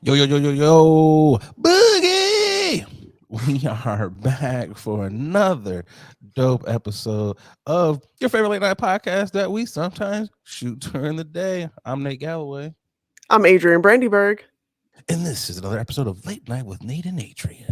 Yo, yo, yo, yo, yo, Boogie! We are back for another dope episode of your favorite late night podcast that we sometimes shoot during the day. I'm Nate Galloway, I'm Adrian Brandyberg. and this is another episode of Late Night with Nate and Adrian.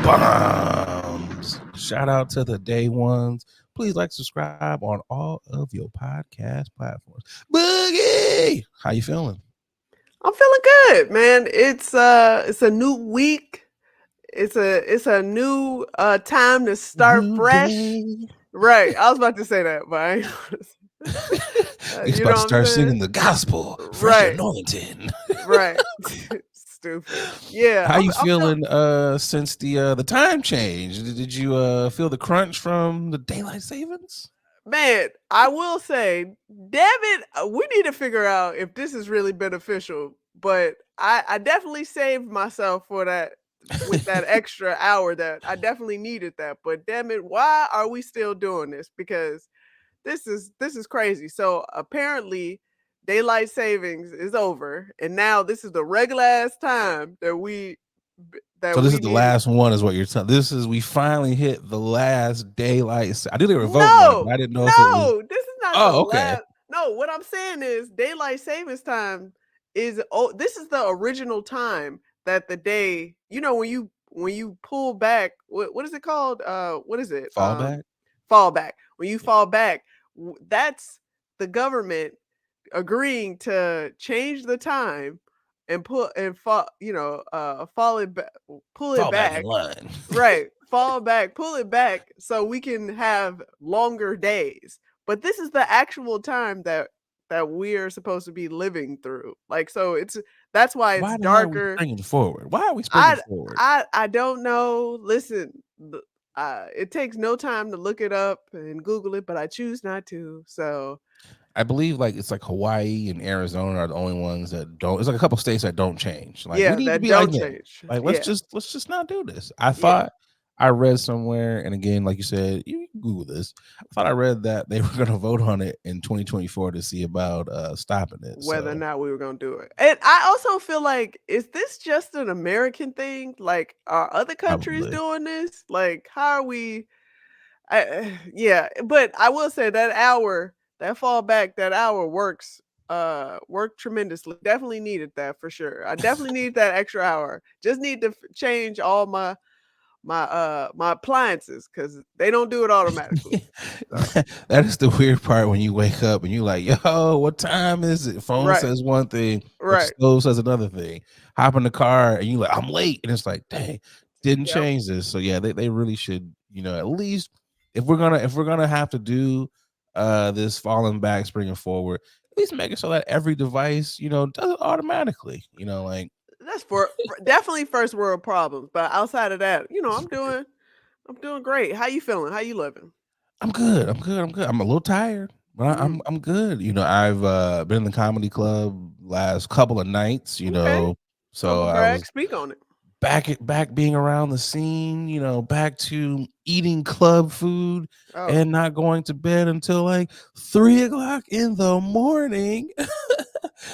Bombs! Shout out to the day ones. Please like, subscribe on all of your podcast platforms. Boogie! How you feeling? I'm feeling good, man. It's a new week. It's a new time to start New fresh. day. Right. I was about to say that, but I ain't He's you about know to what I'm start saying? singing the gospel, fresh Right. anointing. Right. Stupid. Yeah, How you I'm feeling feeling since the time change? Did you feel the crunch from the daylight savings? man, I will say, damn it, we need to figure out if this is really beneficial. But I definitely saved myself for that with that extra hour that I definitely needed that. But damn it, why are we still doing this? Because this is crazy. So apparently daylight savings is over and now this is the regular ass time that we So that this we is the need. last one, is what you're telling. This is we finally hit the last daylight. I knew they were voting on it, but No, I didn't know if it was. no, this is not the Oh, okay. last. No, what I'm saying is daylight savings time is this is the original time that the day, when you pull back, what is it called? What is it? Fallback. Fall back. When you fall back, that's the government agreeing to change the time and fall it back, pull it Fall back in back. line. Right. Fall back, pull it back so we can have longer days. But this is the actual time that we're supposed to be living through. Like, so that's why it's Why the hell are we darker. springing forward? Why are we springing I forward? I don't know. Listen, it takes no time to look it up and Google it, but I choose not to. So I believe like it's like Hawaii and Arizona are the only ones that don't. It's like a couple states that don't change. Like we yeah, need to that be like don't them. change. Like Yeah, let's just not do this. I yeah. thought I read somewhere, and again, like you said, you can Google this. I thought I read that they were going to vote on it in 2024 to see about stopping it. Whether or So not we were gonna do it. And I also feel like, is this just an American thing? Like, are other countries probably. doing this? Like, how are we? Yeah, but I will say that fallback, that hour worked tremendously. Definitely needed that for sure. I definitely need that extra hour. Just need to change all my appliances because they don't do it automatically. So That is the weird part when you wake up and you're like, yo, what time is it? Phone right, says one thing, but the right, stove says another thing. Hop in the car and you like, I'm late. And it's like, dang, didn't yep. change this. So yeah, they really should, at least if we're gonna have to do this falling back, springing forward, at least make it so that every device, does it automatically. Like That's for definitely first world problems. But outside of that, I'm doing great. How you feeling? How you living? I'm good. I'm good. I'm good. I'm a little tired, but I'm Mm, I'm good. I've been in the comedy club last couple of nights. okay. So Humble I brag. was Speak on it. back being around the scene. Back to eating club food Oh, and not going to bed until like 3 o'clock in the morning.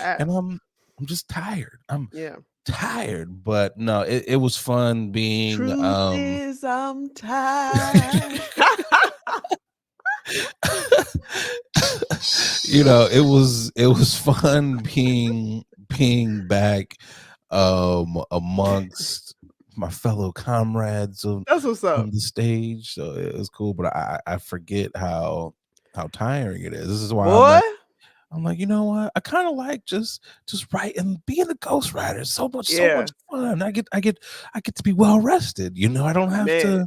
ah, And I'm just tired. I'm yeah. tired, but no, it was fun being Truth is, I'm tired. it was fun being back amongst my fellow comrades That's what's on up, the stage. So it was cool, but I forget how tiring it is. This is why boy. I'm like, you know what? I kind of like just writing, being a ghostwriter. It's so much Yeah, fun. I get to be well rested. I don't have man. to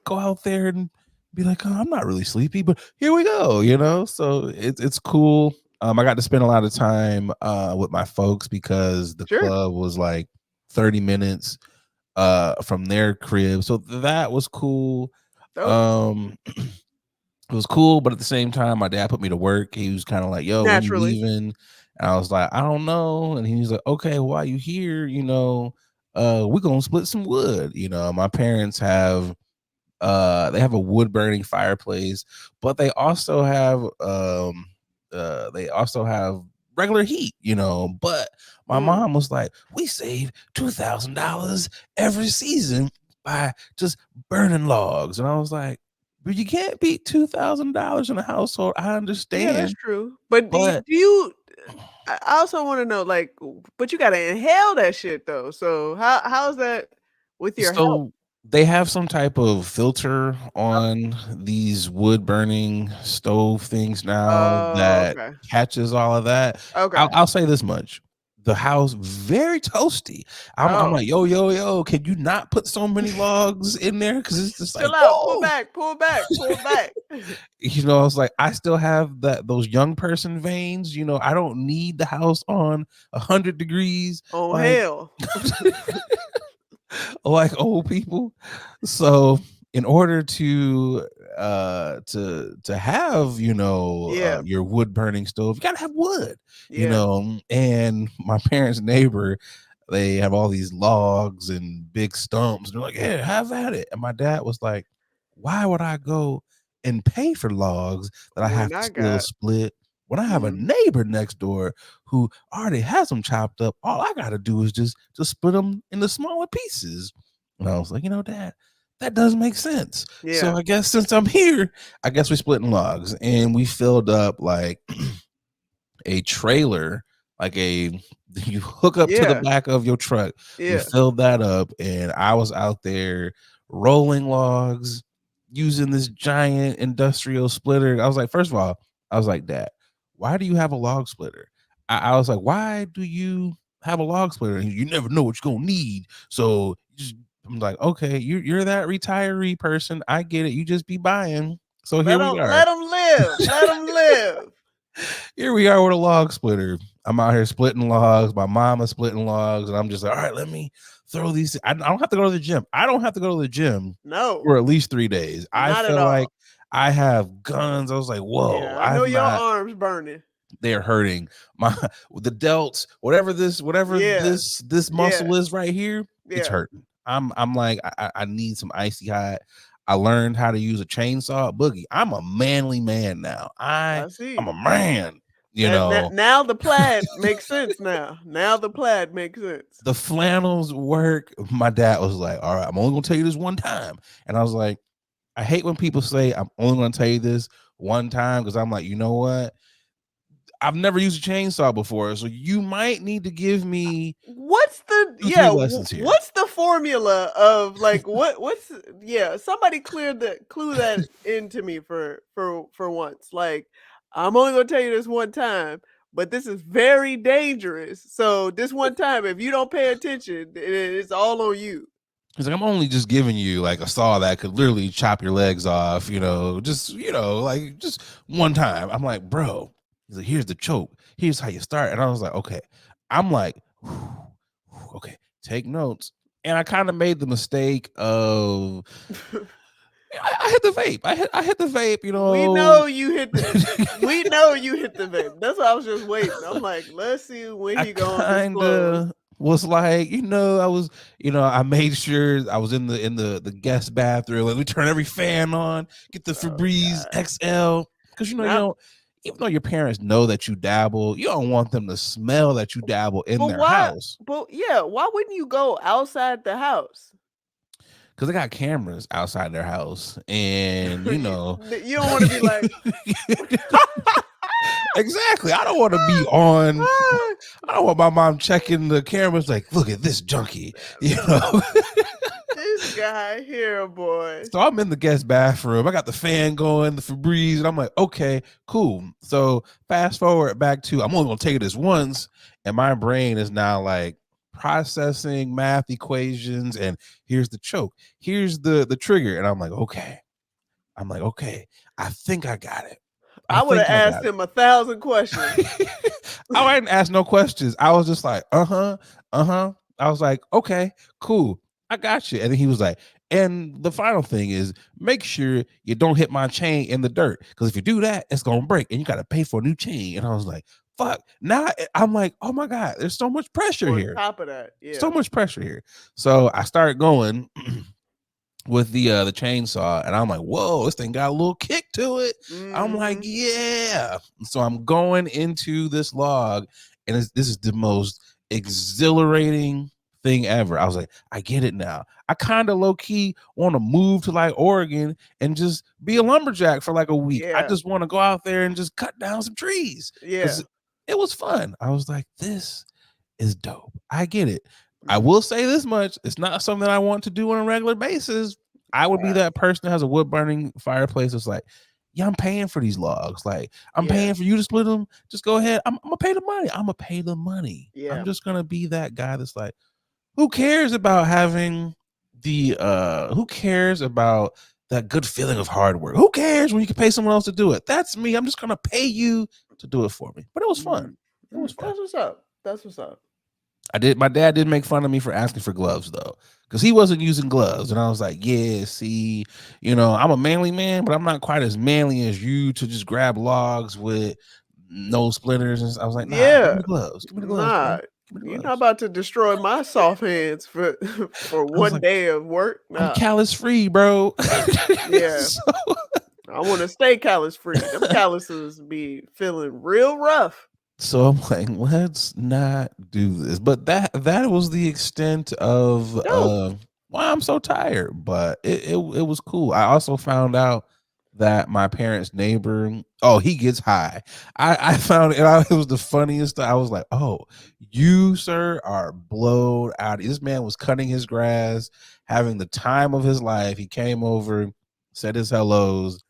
go out there and be like, oh, I'm not really sleepy, but here we go, So it's cool. I got to spend a lot of time with my folks because the Sure. club was like 30 minutes from their crib. So that was cool. Dope. It was cool, but at the same time, my dad put me to work. He was kind of like, "Yo, when you Naturally. leaving?" And I was like, "I don't know." And he was like, "Okay, while you here, we're gonna split some wood." My parents have they have a wood burning fireplace, but they also have regular heat, but my Mm. mom was like, we save $2,000 every season by just burning logs. And I was like, but you can't beat $2,000 in a household. I Yeah, that's understand, true. But but do you I also wanna know, like, but you gotta inhale that shit though, so how's that with your health? so they have some type of filter on these wood burning stove things now Oh, that okay. catches all of that. Okay. I'll say this much. The house very toasty. I'm Oh. like, yo, yo, yo, can you not put so many logs in there? Because it's just like, Chill out, pull whoa. back, pull back, pull back. It's like I still have those young person veins. I don't need the house on 100 degrees. Oh, Like hell. like old people. So in order to have Yeah, your wood burning stove, you gotta have wood. yeah. And my parents' neighbor, they have all these logs and big stumps. They're like, "Yeah, have at it." And my dad was like, "Why would I go and pay for logs that I When have to I still got split when I have a mhm. neighbor next door who already has them chopped up? All I gotta do is just split them into smaller pieces." And I was like, Dad, that does make sense. So Yeah, I guess since I'm here, I guess we're splitting logs, and we filled up like a trailer, like a you hook up to the yeah, back of your truck. We yeah. filled that up, and I was out there rolling logs using this giant industrial splitter. I was like, first of all, I was like, Dad, why do you have a log splitter? I was like, why do you have a log splitter? You never know what you're gonna need. So I'm like, okay, you're that retiree person. I get it. You just be buying. So here Let we them are. let them live, let them live. Here we are with a log splitter. I'm out here splitting logs. My mom is splitting logs, and I'm just like, all right, let me throw these. I don't have to go to the gym. I don't have to go to the gym No, for at least 3 days. I not at felt like all. I have guns. I was like, whoa, Yeah, I know I'm your not. arms burning. They're hurting my the delts, whatever Yeah, this yeah, muscle is right here. It's yeah. hurting. I'm like, I need some icy hot. I learned how to use a chainsaw. Boogie. I'm a manly man now. I I'm a see. man. You That know, now the plaid makes sense now. Now the plaid makes sense. the flannels work. My dad was like, all right, I'm only gonna tell you this one time. And I was like, I hate when people say I'm only gonna tell you this one time, because I'm like, you know what? I've never used a chainsaw before, so you might need to give me What's the two, three yeah, lessons here. what's the formula of like what's yeah, somebody clue that into me for once. Like I'm only going to tell you this one time, but this is very dangerous. So this one time if you don't pay attention, it's all on you. He's like, I'm only just giving you like a saw that could literally chop your legs off, like just one time. I'm like, bro. He's like, here's the choke. Here's how you start. And I was like, okay. I'm like, okay, take notes. And I kind of made the mistake of I hit the vape. I hit the vape, We know you hit the we know you hit the vape. That's why I was just waiting. I'm like, let's see when I he gonna disclose. kinda was like, I was, I made sure I was in the guest bathroom. Let me turn every fan on, get the Oh Febreze God. XL. Because Not even though your parents know that you dabble, you don't want them to smell that you dabble in but their why house. but yeah, why wouldn't you go outside the house? Because they got cameras outside their house. And You don't wanna be like exactly. I don't want to be on. I don't want my mom checking the cameras like, look at this junkie, you know. This guy here, boy. So I'm in the guest bathroom. I got the fan going, the Febreze, and I'm like, okay, cool. So fast forward back to I'm only gonna take this once, and my brain is now like processing math equations, and here's the choke, here's the trigger, and I'm like, okay. I think I got it. I I would have think I asked got it. him 1,000 questions. I didn't ask no questions. I was just like, uh-huh, uh-huh. I was like, okay, cool. I got you. And then he was like, and the final thing is make sure you don't hit my chain in the dirt. Because if you do that, it's gonna break and you gotta pay for a new chain. And I was like, fuck. Now I'm like, oh my God, there's so much pressure On here. top of that, So yeah. much pressure here. So I started going. with the chainsaw, and I'm like, whoa, this thing got a little kick to it. I'm like, Mhm. yeah. So I'm going into this log, and this is the most exhilarating thing ever. I was like, I get it now. I kind of low key want to move to like Oregon and just be a lumberjack for like a week. I Yeah. just want to go out there and just cut down some trees Yeah. because it was fun. I was like, this is dope. I get it. I Mhm. will say this much: it's not something I want to do on a regular basis. I would be Right. that person that has a wood burning fireplace. It's like, yeah, I'm paying for these logs. Like, I'm Yeah. paying for you to split them. Just go ahead. I'm gonna pay the money. I'm gonna pay the money. I'm Yeah. just gonna be that guy that's like, who cares about having who cares about that good feeling of hard work? Who cares when you can pay someone else to do it? That's me. I'm just gonna pay you to do it for me. But it was fun. Mhm. It was fun. That's what's up. That's what's up. I did. My dad did make fun of me for asking for gloves though, because he wasn't using gloves, and I was like, "Yeah, see, I'm a manly man, but I'm not quite as manly as you to just grab logs with no splinters." And I was like, "Nah, give me Yeah. the gloves. Give me the gloves, bro. Nah. Give me the You're not gloves." about to destroy my soft hands for for I was one like, day of work. "I'm Nah. callus free, bro." Yeah. So, I want to stay callus free. Them calluses be feeling real rough. so I'm like, let's not do this. But that was the extent of Dope. why I'm so tired. But it was cool. I also found out that my parents' neighbor, oh, he gets high. I found it was the funniest. I was like, oh, you sir are blown out. This man was cutting his grass, having the time of his life. He came over, said his hellos.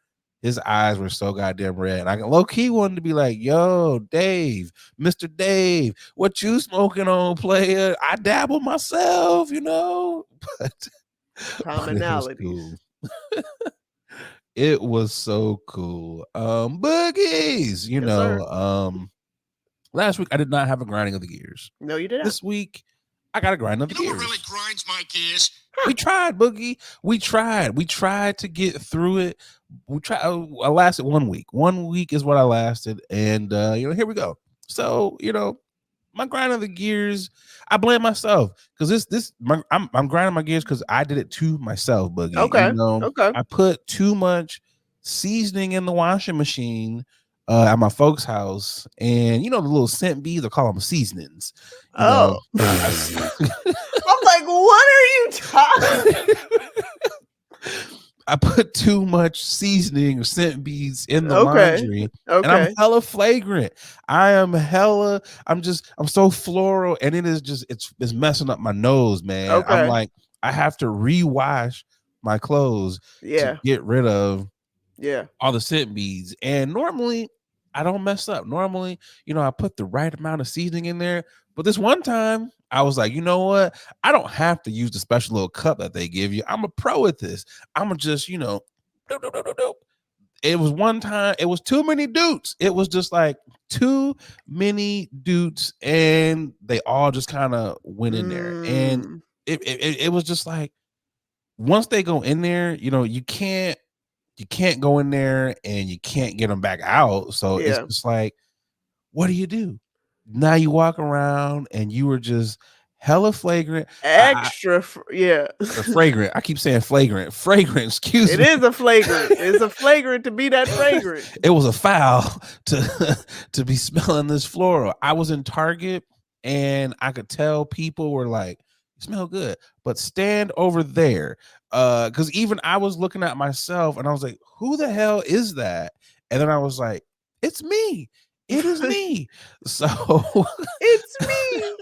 His eyes were so goddamn red. And I low key wanted to be like, yo, Dave, Mr. Dave, what you smoking on, player? I dabble myself. But it was Commonalities. cool. It was so cool. Boogies, Yes, sir. last week I did not have a grinding of the gears. No, you didn't. This week I got a grind of the You know what really gears. grinds my gears? We tried, Boogie. We tried. We tried to get through it. We tried. I lasted 1 week. 1 week is what I lasted, and here we go. So my grind of the gears, I blame myself because I'm grinding my gears because I did it to myself, Boogie. Okay. Okay. I put too much seasoning in the washing machine at my folks' house, and the little scent beads, I call them seasonings. You know, Oh. I'm like, what are you talking? I put too much seasoning or scent beads in the Okay. laundry, and I'm Okay. hella flagrant. I'm so floral, and it is just it's messing up my nose, man. I'm Okay. like, I have to rewash my clothes to Yeah. get rid of Yeah. all the scent beads. And normally I don't mess up. Normally, I put the right amount of seasoning in there. But this one time, I was like, you know what? I don't have to use the special little cup that they give you. I'm a pro at this. I'm gonna just, doop, doop, doop, doop, doop. It was one time, it was too many dudes. It was just like too many dudes, and they all just kind of went in there. And Mm. it was just like once they go in there, you can't go in there and you can't get them back out. So it's Yeah. just like, what do you do? Now you walk around and you were just hella flagrant. Yeah. Or fragrant. I keep saying flagrant. Fragrant, excuse It me. is a flagrant. It's a flagrant to be that fragrant. It was a foul to be smelling this floral. I was in Target and I could tell people were like, "You smell good," but stand over there. Because even I was looking at myself and I was like, "Who the hell is that?" And then I was like, "It's me. It is me." So It's me.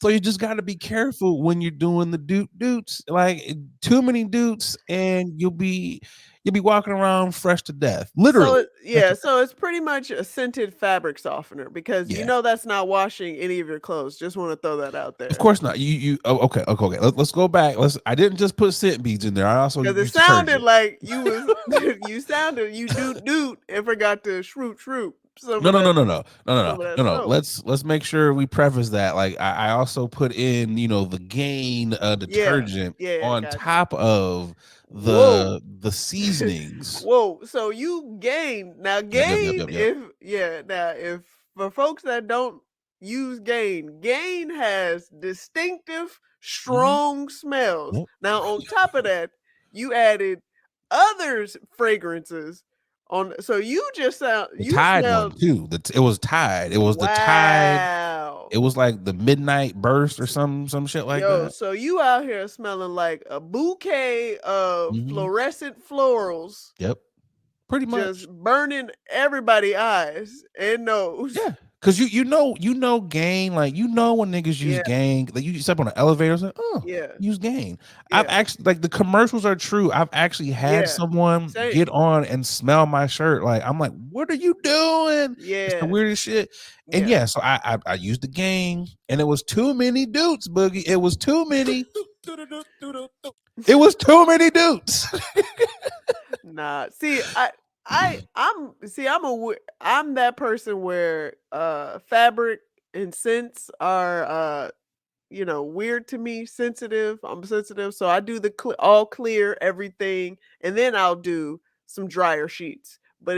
So you just got to be careful when you're doing the dudes. Like too many dudes, and you'll be walking around fresh to death, literally. Fresh to death. So it's pretty much a scented fabric softener because you Yeah, know that's not washing any of your clothes. Just want to throw that out of there. course not. Oh, okay. Let's go back. I didn't just put scent beads in there. I also Because it used sounded detergent. like you was you doot and forgot to shroop No, no, no, no, no, no, no, no, some of that no, no. soap. Let's make sure we preface that. Like I also put in, the Gain Yeah. detergent Yeah, on got you. top of Whoa. the seasonings. Whoa. So you gain. Now Yep, yep, yep, gain yep, yep. if yeah, now if for folks that don't use gain has distinctive Mhm. strong smells. Yep. Now on top of that, you added others fragrances on. So The you Tide one smelled. too. It was Tide. It was the Tide. Wow. It was like the Midnight Burst or some shit like Yo, that. so you out here smelling like a bouquet of Hmm. fluorescent florals, Yep, pretty just much. burning everybody eyes and nose. Yeah, because you know gang, like when niggas use Yeah, gang, like you step on an elevator, it's like, oh, yeah, use gang. I've yeah, actually, like, the commercials are true. I've actually had yeah. someone Same. get on and smell my shirt. Like, I'm like, what are you doing? It's the Yeah, weirdest shit. And yeah. yeah, so I used the gang, and it was too many dudes, Boogie. It was too many. It was too many dudes. Nah. See, I'm that person where fabric and scents are weird to me, sensitive. I'm sensitive, so I do the all clear everything, and then I'll do some drier sheets. But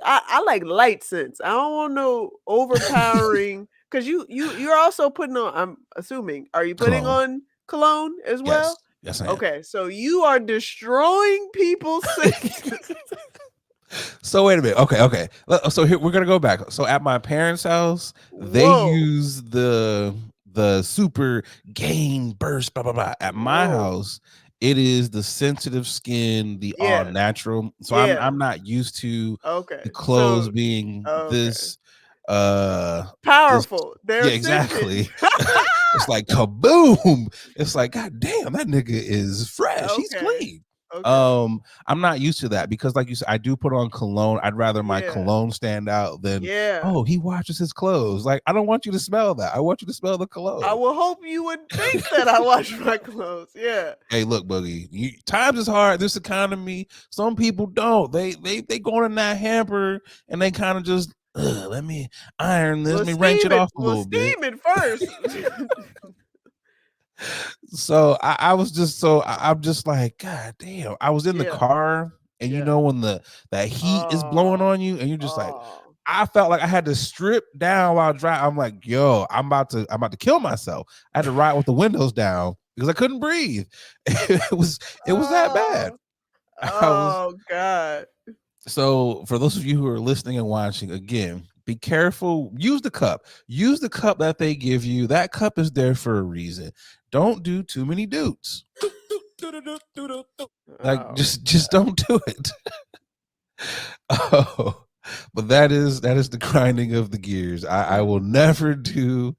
I like light scents. I don't want no overpowering. Because you're also putting on. I'm assuming. Are you putting Cologne. on cologne as well? Yes. Yes, I am. Okay, so you are destroying people's senses. So wait a minute. Okay. So here we're gonna go back. So at my parents' house, they Whoa, use the super gain burst, blah blah blah. At my whoa, house, it is the sensitive skin, the all yeah, natural. So yeah. I'm not used to Okay, the clothes so being okay. this this Powerful. They're yeah, scented. exactly. It's like kaboom. It's like, God damn, that nigga is fresh. He's Okay. clean. Okay. I'm not used to that because, like you said, I do put on cologne. I'd rather my Yeah. cologne stand out than, Yeah. oh, he washes his clothes. Like, I don't want you to smell that. I want you to smell the I cologne. will hope you would think that I wash my clothes. Yeah. Hey, look, Boogie, times is hard. This economy, some people don't. They going in that hamper and they kind of just, let me iron this, let me wrench it off a Well, little bit. steam it first. So I was just I'm just like, God damn. I was in the Yeah. car, and Yeah. when that heat is blowing Oh. on you, and you're just like, Oh. I felt like I had to strip down while driving. I'm like, yo, I'm about to kill myself. I had to ride with the windows down because I couldn't breathe. It was that bad. Oh. I was Oh God. So for those of you who are listening and watching, again, be careful. Use the cup. Use the cup that they give you. That cup is there for a reason. Don't do too many dudes. Like, Oh. just don't do it. Oh, but that is the grinding of the gears. I will never do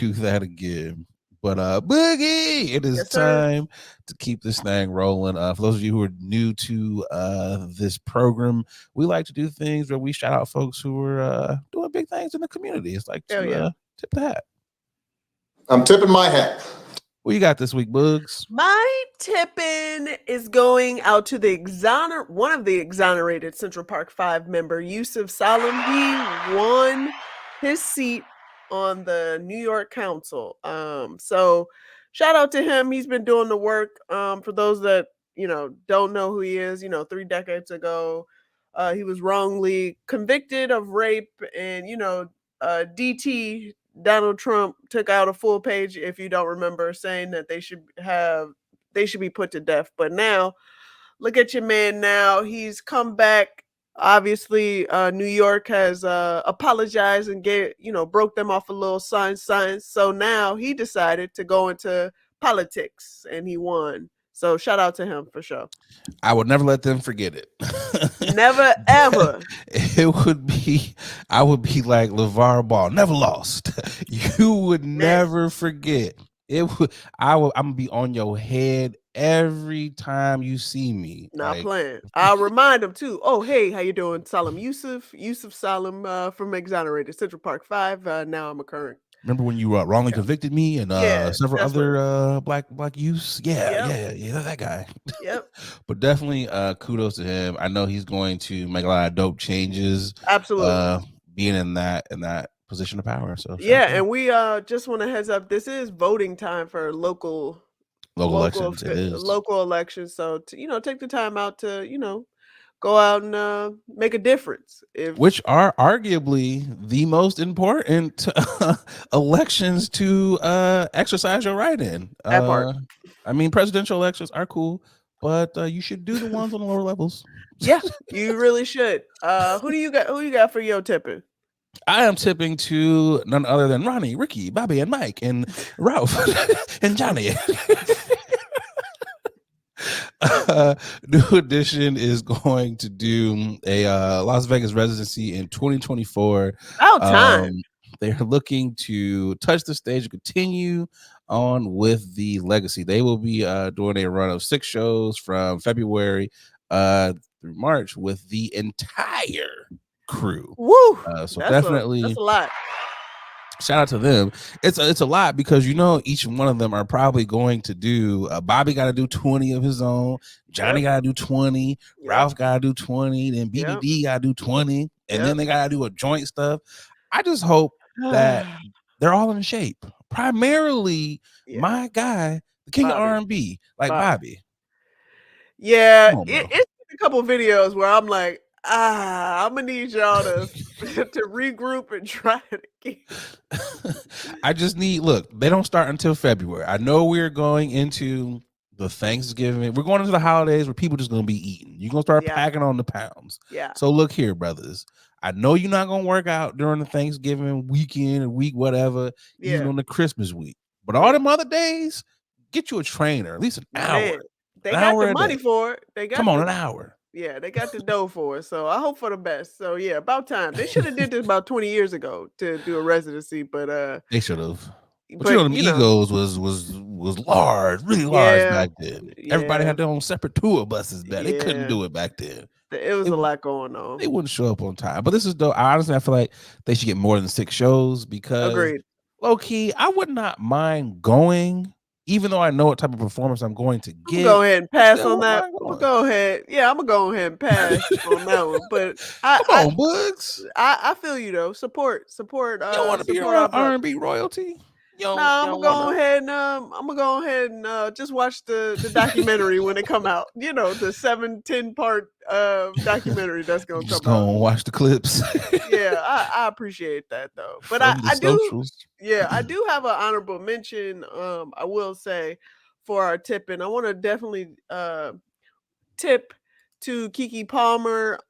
that again. But Boogie, it is Yes, sir. time to keep this thing rolling. For those of you who are new to this program, we like to do things where we shout out folks who are doing big things in the community. It's like Hell to yeah. tip the hat. I'm tipping my hat. What you got this week, Bugs? My tipping is going out to one of the exonerated Central Park 5 member, Yusuf Salam. He won his seat on the New York Council. So shout out to him. He's been doing the work. For those that, don't know who he is, 3 decades ago, he was wrongly convicted of rape and, DT Donald Trump took out a full page, if you don't remember, saying that they should be put to death. But now, look at your man now. He's come back. Obviously, New York has apologized and broke them off a little sign. So now he decided to go into politics and he won. So shout out to him for sure. I would never let them forget it. Never ever. I would be like LeVar Ball, never lost. You would Next. never forget. I'm gonna be on your head every time you see me. Not Like, playing. I'll remind him too. Oh, hey, how you doing? Salam Yusuf Salam from Exonerated Central Park 5. Now I'm a current. remember when you wrongly Yeah. convicted me and Yeah, several that's what. other black youths? Yeah, Yep. that guy. Yep. But definitely kudos to him. I know he's going to make a lot of dope changes Absolutely. being in that position of power. So Yeah, and we just want to heads up. This is voting time for local elections, it is. local elections. So take the time out to go out and make a difference. Which are arguably the most important elections to exercise your right in. That part. I mean, presidential elections are cool, but you should do the ones on the lower levels. Yeah, you really should. Who do you got? Who you got for your tipping? I am tipping to none other than Ronnie, Ricky, Bobby, and Mike, and Ralph, and Johnny. New Edition is going to do a Las Vegas residency in 2024. About time. They're looking to touch the stage and continue on with the legacy. They will be doing a run of 6 shows from February through March with the entire crew. Woo! So that's definitely a lot. shout out to them. It's a lot because each one of them are probably going to do. Bobby got to do 20 of his own. Johnny got to do 20. Ralph got to do 20. Then BBD got to do 20, and then they got to do a joint stuff. I just hope that they're all in shape. Primarily, my guy, the king of R&B, like Bobby. Yeah, on, it's a couple videos where I'm like, I'm gonna need y'all to to regroup and try it again. I just need they don't start until February. I know we're going into the Thanksgiving. We're going into the holidays where people just gonna be eating. You're gonna start packing on the pounds. Yeah. So look here, brothers. I know you're not gonna work out during the Thanksgiving weekend or week, whatever, even on the Christmas week. But all them other days, get you a trainer, at least an hour. Man, they an got hour the a money day. for it. They got Come on, an hour. Yeah, they got the dough for it. So I hope for the best. So yeah, about time. They should have did this about 20 years ago to do a residency, but they should have. But them egos was large, really large back then. Everybody had their own separate tour buses back. They couldn't do it back then. It was a lot going on. They wouldn't show up on time. But this is though. Honestly, I feel like they should get more than 6 shows because low key, I would not mind going, even though I know what type of performance I'm going to get. Go ahead and pass on that. I'm gonna go ahead. Yeah, I'm gonna go ahead and pass on that one. But come on, Bugs. I feel you though. Support. You don't want to be around R&B royalty. No, I'm gonna go ahead and I'm gonna go ahead and just watch the documentary when it come out. The 7-10 part documentary that's gonna come out. Gonna watch the clips. Yeah, I appreciate that though. But I do. Yeah, I do have an honorable mention. I will say for our tipping, I want to definitely tip to Keke Palmer.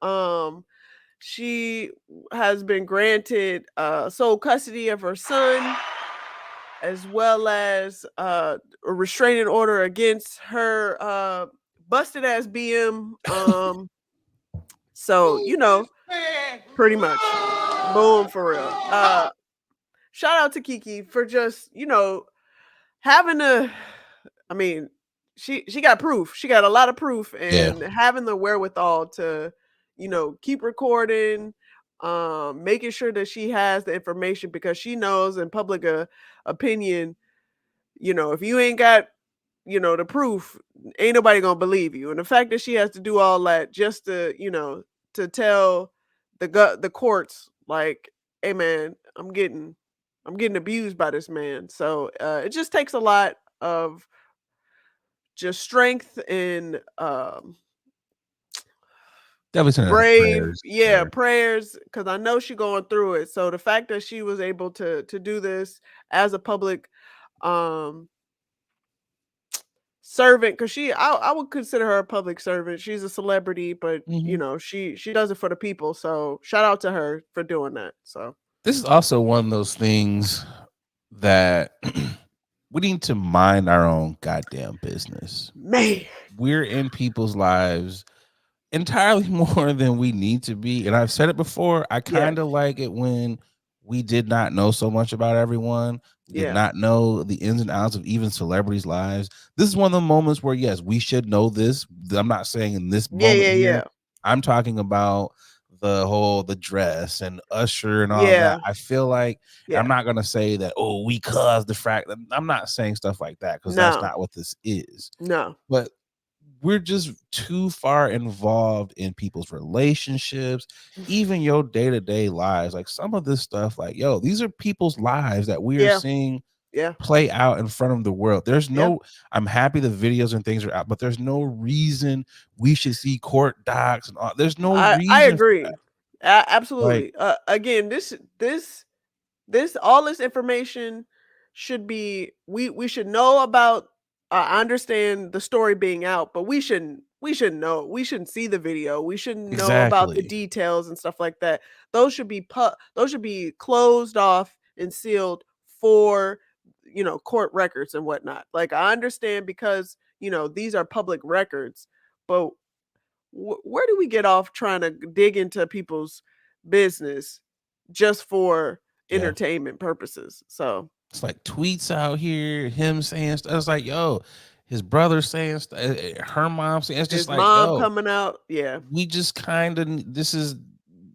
She has been granted sole custody of her son, as well as a restraining order against her busted ass BM. So pretty much, boom, for real. Shout out to Keke for just having she got proof. She got a lot of proof, and having the wherewithal to keep recording, making sure that she has the information, because she knows in public opinion, if you ain't got the proof, ain't nobody gonna believe you. And the fact that she has to do all that just to to tell the courts, like, hey man, I'm getting abused by this man. So it just takes a lot of just strength and brave prayers, because I know she's going through it. So the fact that she was able to do this as a public servant, because I would consider her a public servant. She's a celebrity, but she does it for the people. So shout out to her for doing that. So this is also one of those things that we need to mind our own goddamn business. Man, we're in people's lives entirely more than we need to be. And I've said it before. I kind of like it when we did not know so much about everyone. We did not know the ins and outs of even celebrities' lives. This is one of the moments where, yes, we should know this. I'm not saying in this moment here. I'm talking about the dress and Usher and all that. I feel like I'm not gonna say that, we caused the fact. I'm not saying stuff like that, because that's not what this is. No. But we're just too far involved in people's relationships, even your day-to-day lives. Like some of this stuff, like, these are people's lives that we are seeing play out in front of the world. There's no, I'm happy the videos and things are out, but there's no reason we should see court docs and all. There's no reason. I agree. Absolutely. Again, this all this information should be, we should know about I understand the story being out, but we shouldn't know. We shouldn't see the video. We shouldn't know about the Exactly. details and stuff like that. Those should be closed off and sealed for, court records and whatnot. Like, I understand because, these are public records, but where do we get off trying to dig into people's business just for Yeah. entertainment purposes? So, It's like tweets out here, him saying stuff. It's like, yo, his brother saying stuff, her mom saying. It's just his like, mom yo, coming out, yeah, we just kind of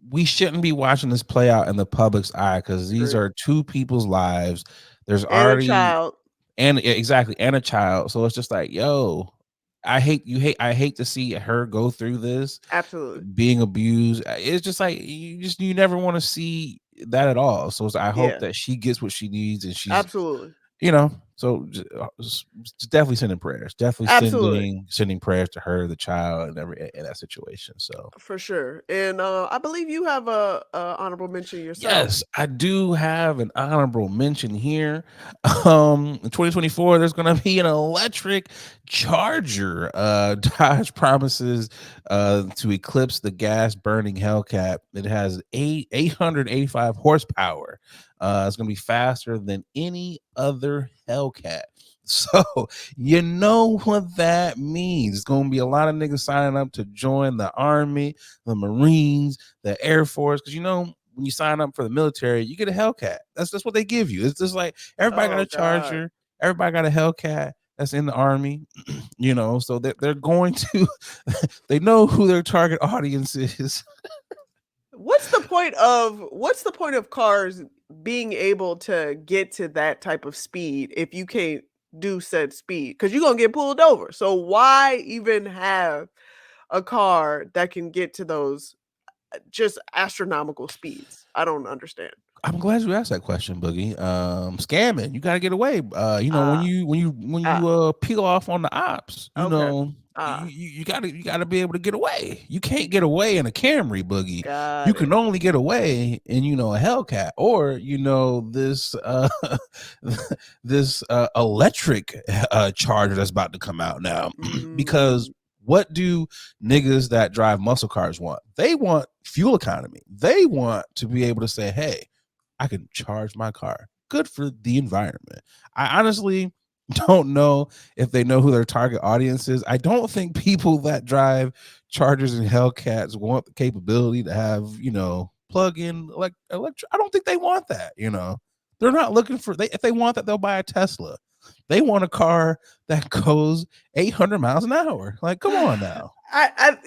we shouldn't be watching this play out in the public's eye because these agree. are two people's lives. There's And a already child, exactly, and a child. So it's just like, yo, I hate to see her go through this, absolutely. being abused. It's just like you never want to see that at all. So I hope Yeah, that she gets what she needs and she's, absolutely. so definitely sending prayers, definitely Absolutely. sending prayers to her, the child, and in that situation. So For sure. And I believe you have a honorable mention yourself. yes, I do have an honorable mention here. In 2024, there's gonna be an electric charger. Dodge promises to eclipse the gas burning Hellcat. It has 885 horsepower. It's gonna be faster than any other Hellcat. So you know what that means. It's gonna be a lot of niggas signing up to join the army, the Marines, the Air Force, because when you sign up for the military, you get a Hellcat. That's what they give you. It's just like everybody got Oh a God. Charger, everybody got a Hellcat that's in the army, so they're going to they know who their target audience is. What's the point of cars being able to get to that type of speed if you can't do said speed? Because you're gonna get pulled over. So why even have a car that can get to those just astronomical speeds? I don't understand. I'm glad you asked that question, Boogie. Scamming, you got to get away. When Ah, you ah, peel off on the ops, okay. you, Ah, you you gotta be able to get away. You can't get away in a Camry, Boogie. You got can it. only get away in a Hellcat, or this this electric Charger that's about to come out now, because Mm, what do niggas that drive muscle cars want? They want fuel economy. They want to be able to say, hey, I can charge my car. Good for the environment. I honestly don't know if they know who their target audience is. I don't think people that drive Chargers and Hellcats want the capability to have, plug-in electric. I don't think they want that, They're not looking for if they want that, they'll buy a Tesla. They want a car that goes 800 miles an hour. Like, come on now.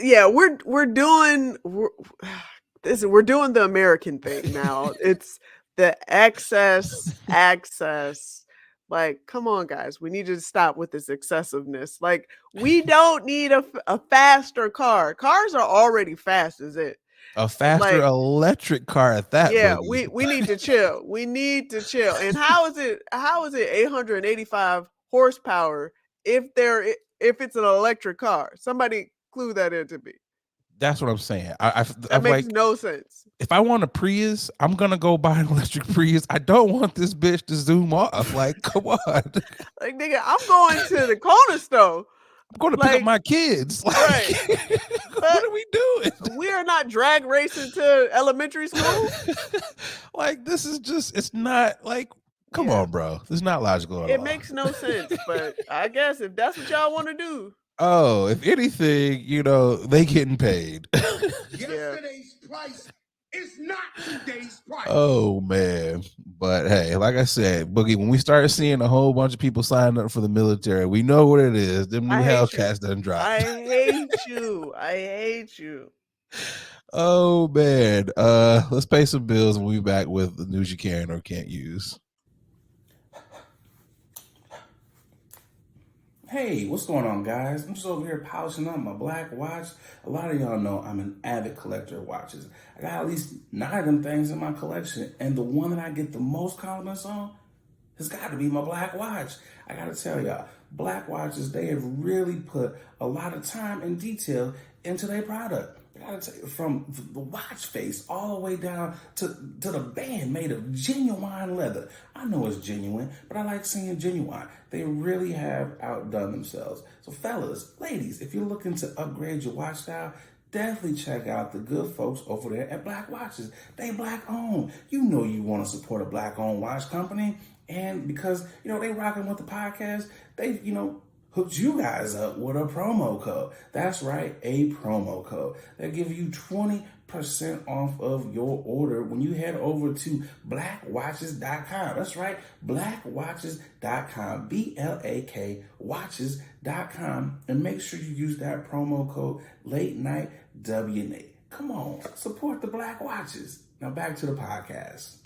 yeah, we're doing the American thing now. It's the excess access. Like, come on, guys, we need to stop with this excessiveness. Like, we don't need a faster car. Cars are already fast as it. A faster Like, electric car at that, yeah, Boogie. we need to chill. We need to chill. And how is it 885 horsepower if it's an electric car? Somebody clue that into me. That's what I'm saying. That I've makes like, no sense. if I want a Prius, I'm gonna go buy an electric Prius. I don't want this bitch to zoom off. Like, come on. I'm Like, nigga, I'm going to the corner store. going to pick up Like, my kids. Like, right. what But are we doing? we are not drag racing to elementary school. Like, this is just, it's not like, come Yeah. on, bro. It's not logical at It all. makes no sense. But I guess if that's what y'all want to do, Oh, if anything, they getting paid. yeah. Yesterday's price is not today's price. Oh man. But hey, like I said, Boogie, when we start seeing a whole bunch of people signing up for the military, we know what it is. Them new I hate you. Hellcats done dropped. I hate you. I hate you. Oh man. Let's pay some bills and we'll be back with the news you can or can't use. Hey, what's going on, guys? I'm just over here polishing up my black watch. A lot of y'all know I'm an avid collector of watches. I got at least 9 of them things in my collection, and the one that I get the most compliments on has got to be my black watch. I got to tell y'all, black watches, they have really put a lot of time and detail into their product. They gotta tell you, from the watch face all the way down to the band made of genuine leather. I know it's genuine, but I like seeing genuine. They really have outdone themselves. So fellas, ladies, if you're looking to upgrade your watch style, definitely check out the good folks over there at Black Watches. They Black owned. You know you want to support a Black owned watch company. And because, they rocking with the podcast, they, hooked you guys up with a promo code. That's right, a promo code. They'll give you 20% off of your order when you head over to blackwatches.com. That's right, blackwatches.com, BLAK watches.com, and make sure you use that promo code Late Night WNA. Come on, support the Black Watches. Now back to the podcast.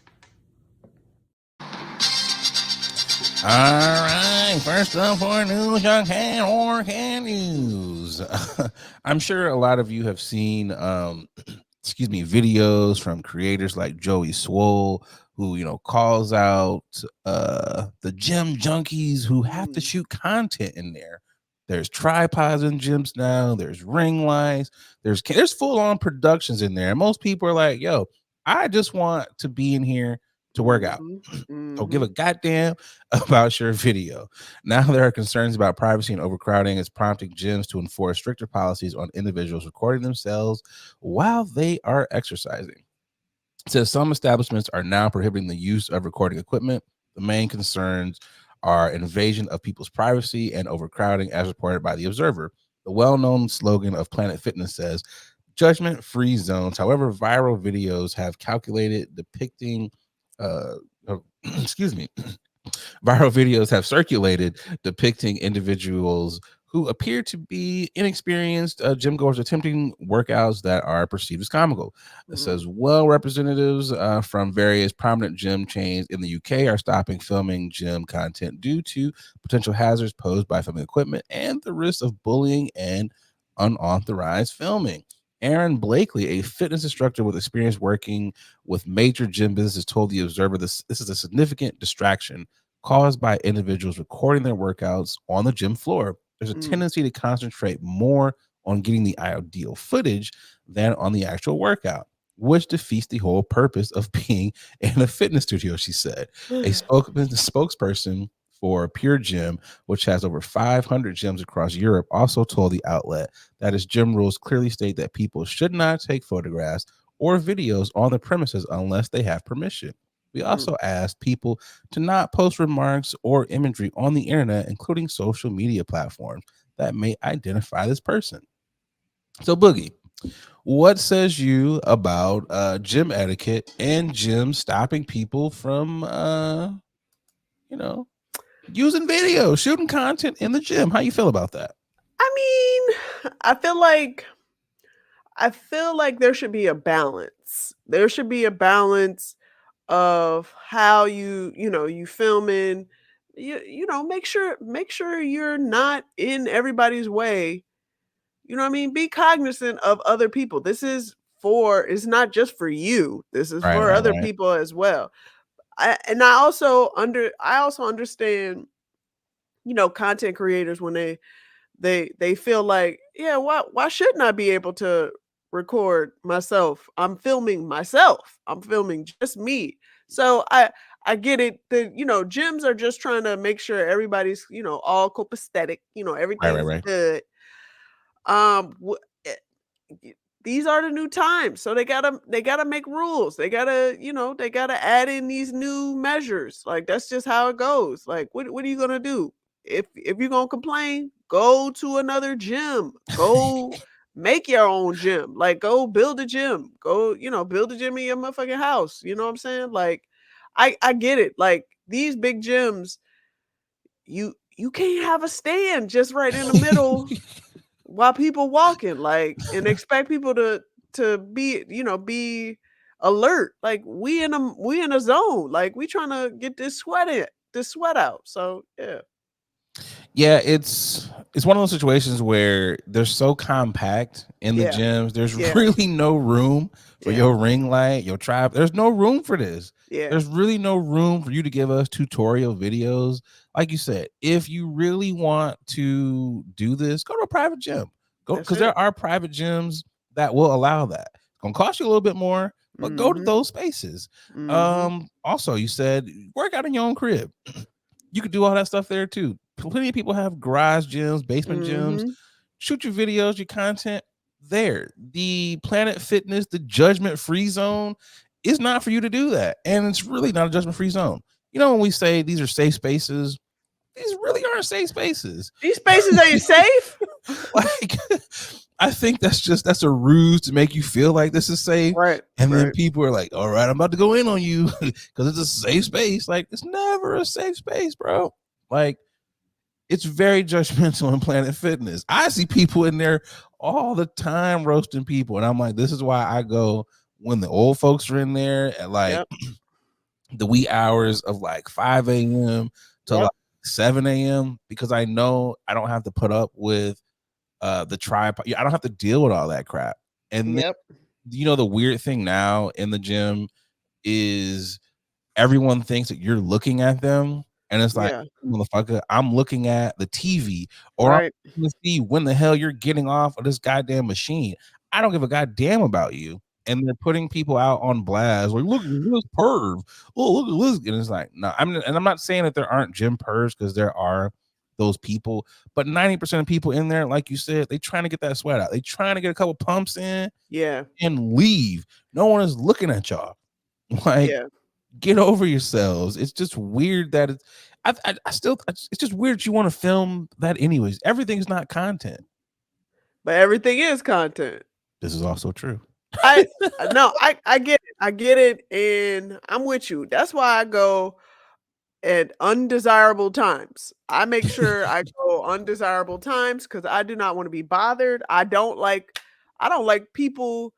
All right, first up for news on Can News. I'm sure a lot of you have seen, videos from creators like Joey Swole, who, calls out the gym junkies who have to shoot content in there. There's tripods in gyms now. There's ring lights. There's full-on productions in there. And most people are like, yo, I just want to be in here to work out. So give a goddamn about your video. Now there are concerns about privacy and overcrowding. It's prompting gyms to enforce stricter policies on individuals recording themselves while they are exercising. It says some establishments are now prohibiting the use of recording equipment. The main concerns are invasion of people's privacy and overcrowding, as reported by The Observer. The well-known slogan of Planet Fitness says, judgment-free zones. However, viral videos have calculated depicting viral videos have circulated depicting individuals who appear to be inexperienced gym goers attempting workouts that are perceived as comical. It says, representatives from various prominent gym chains in the UK are stopping filming gym content due to potential hazards posed by filming equipment and the risk of bullying and unauthorized filming. Aaron Blakely, a fitness instructor with experience working with major gym businesses, told The Observer this is a significant distraction caused by individuals recording their workouts on the gym floor. There's a tendency to concentrate more on getting the ideal footage than on the actual workout, which defeats the whole purpose of being in a fitness studio, she said. A spokesperson for Pure Gym, which has over 500 gyms across Europe, also told the outlet that its gym rules clearly state that people should not take photographs or videos on the premises unless they have permission. We also asked people to not post remarks or imagery on the internet, including social media platforms that may identify this person. So, Boogie, what says you about gym etiquette and gym stopping people from, using video, shooting content in the gym? How you feel about that? I mean, I feel like there should be a balance. There should be a balance of how you filming. Make sure you're not in everybody's way. You know what I mean? Be cognizant of other people. It's not just for you. This is for other Right. people as well. I also understand, content creators when they feel like, yeah, why shouldn't I be able to record myself? I'm filming myself. I'm filming just me. So I get it. Gyms are just trying to make sure everybody's, all copacetic, everything's Right. good. Eh, these are the new times, so they gotta make rules. They gotta add in these new measures. Like, that's just how it goes. Like, what are you gonna do? If you're gonna complain, go to another gym. Go make your own gym. Like, go build a gym. Go, build a gym in your motherfucking house. You know what I'm saying? Like, I get it. Like, these big gyms, you can't have a stand just right in the middle while people walking, like, and expect people to be alert. Like, we in a zone. Like, we trying to get this sweat out. So yeah. Yeah, it's one of those situations where they're so compact in the Yeah. gyms. There's Yeah. really no room for Yeah. your ring light, your tribe. There's no room for this. Yeah. There's really no room for you to give us tutorial videos. Like you said, if you really want to do this, go to a private gym. Go, That's because it. there are private gyms that will allow that. It's gonna cost you a little bit more, but go to Mhm. those spaces. Mhm. Also, you said work out in your own crib. You could do all that stuff there too. Plenty of people have garage gyms, basement gyms. Mhm. Shoot your videos, your content there. The Planet Fitness, the judgment free zone is not for you to do that. And it's really not a judgment free zone. You know, when we say these are safe spaces, these really aren't safe spaces. These spaces ain't safe. Like, I think that's a ruse to make you feel like this is safe. Right. And then Right. people are like, all right, I'm about to go in on you because it's a safe space. Like, it's never a safe space, bro. Like, it's very judgmental in Planet Fitness. I see people in there all the time roasting people. And I'm like, this is why I go when the old folks are in there at like Yep. the wee hours of like 5 a.m. to Yep. like 7 a.m. because I know I don't have to put up with the tripod. I don't have to deal with all that crap. And then, Yep. you know, the weird thing now in the gym is everyone thinks that you're looking at them, and it's like, Yeah. motherfucker, I'm looking at the TV, or I'm Right. looking to see when the hell you're getting off of this goddamn machine. I don't give a goddamn about you. And they're putting people out on blast, like, look at this perv. Oh, look at this. And it's like, no, I'm not saying that there aren't gym pervs, because there are those people, but 90% of people in there, like you said, they trying to get that sweat out. They trying to get a couple pumps in Yeah. and leave. No one is looking at y'all. Like, Yeah. get over yourselves. It's just weird that it's it's just weird you want to film that anyways. Everything's not content. But everything is content. This is also true. I no, I get it. I get it, and I'm with you. That's why I go at undesirable times. I make sure I go undesirable times because I do not want to be bothered. I don't like people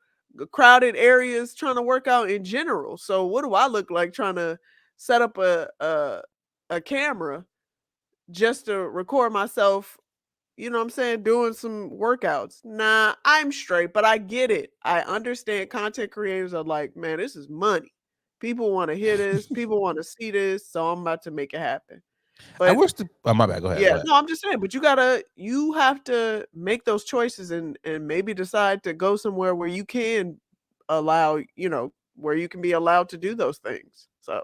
crowded areas trying to work out in general. So what do I look like trying to set up a camera just to record myself, you know what I'm saying, doing some workouts? Nah, I'm straight, but I get it. I understand content creators are like, man, this is money. People want to hear this, people want to see this, so I'm about to make it happen. I But wish the oh my bad, go ahead, yeah, go ahead. no, I'm just saying, but you have to make those choices and maybe decide to go somewhere where you can allow, where you can be allowed to do those things. So,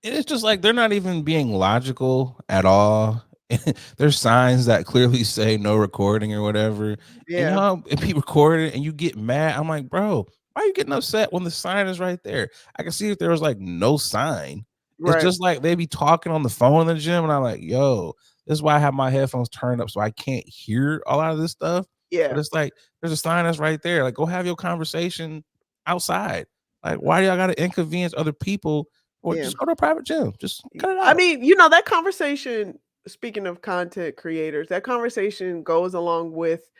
It's just like they're not even being logical at all. There's signs that clearly say no recording or whatever. And yeah, y'all be recorded and you get mad. I'm like, bro, why are you getting upset when the sign is right there? I can see if there was like no sign. It's right. just like they be talking on the phone in the gym, and I'm like, yo, this is why I have my headphones turned up so I can't hear a lot of this stuff. But Yeah, it's like there's a sign that's right there. Like, go have your conversation outside. Like, why do y'all gotta inconvenience other people, or yeah. just go to a private gym? Just cut it I out. mean, that conversation, speaking of content creators, that conversation goes along with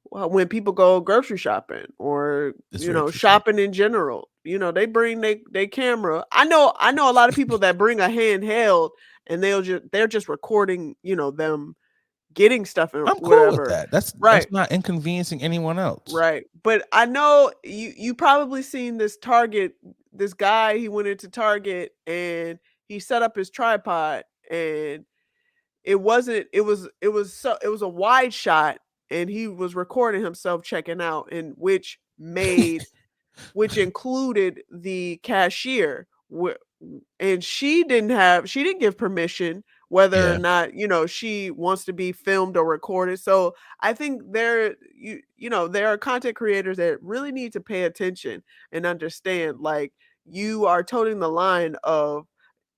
when people go grocery shopping or, It's very true too. shopping in general. They bring they camera. I know a lot of people that bring a handheld and they're just recording, them getting stuff and I'm cool with whatever. that. That's Right. not inconveniencing anyone else. Right. But I know you probably seen this guy, he went into Target and he set up his tripod and it was a wide shot and he was recording himself checking out, and which included the cashier, and she didn't give permission whether or Yeah. not, she wants to be filmed or recorded. So I think there are content creators that really need to pay attention and understand, like, you are toting the line of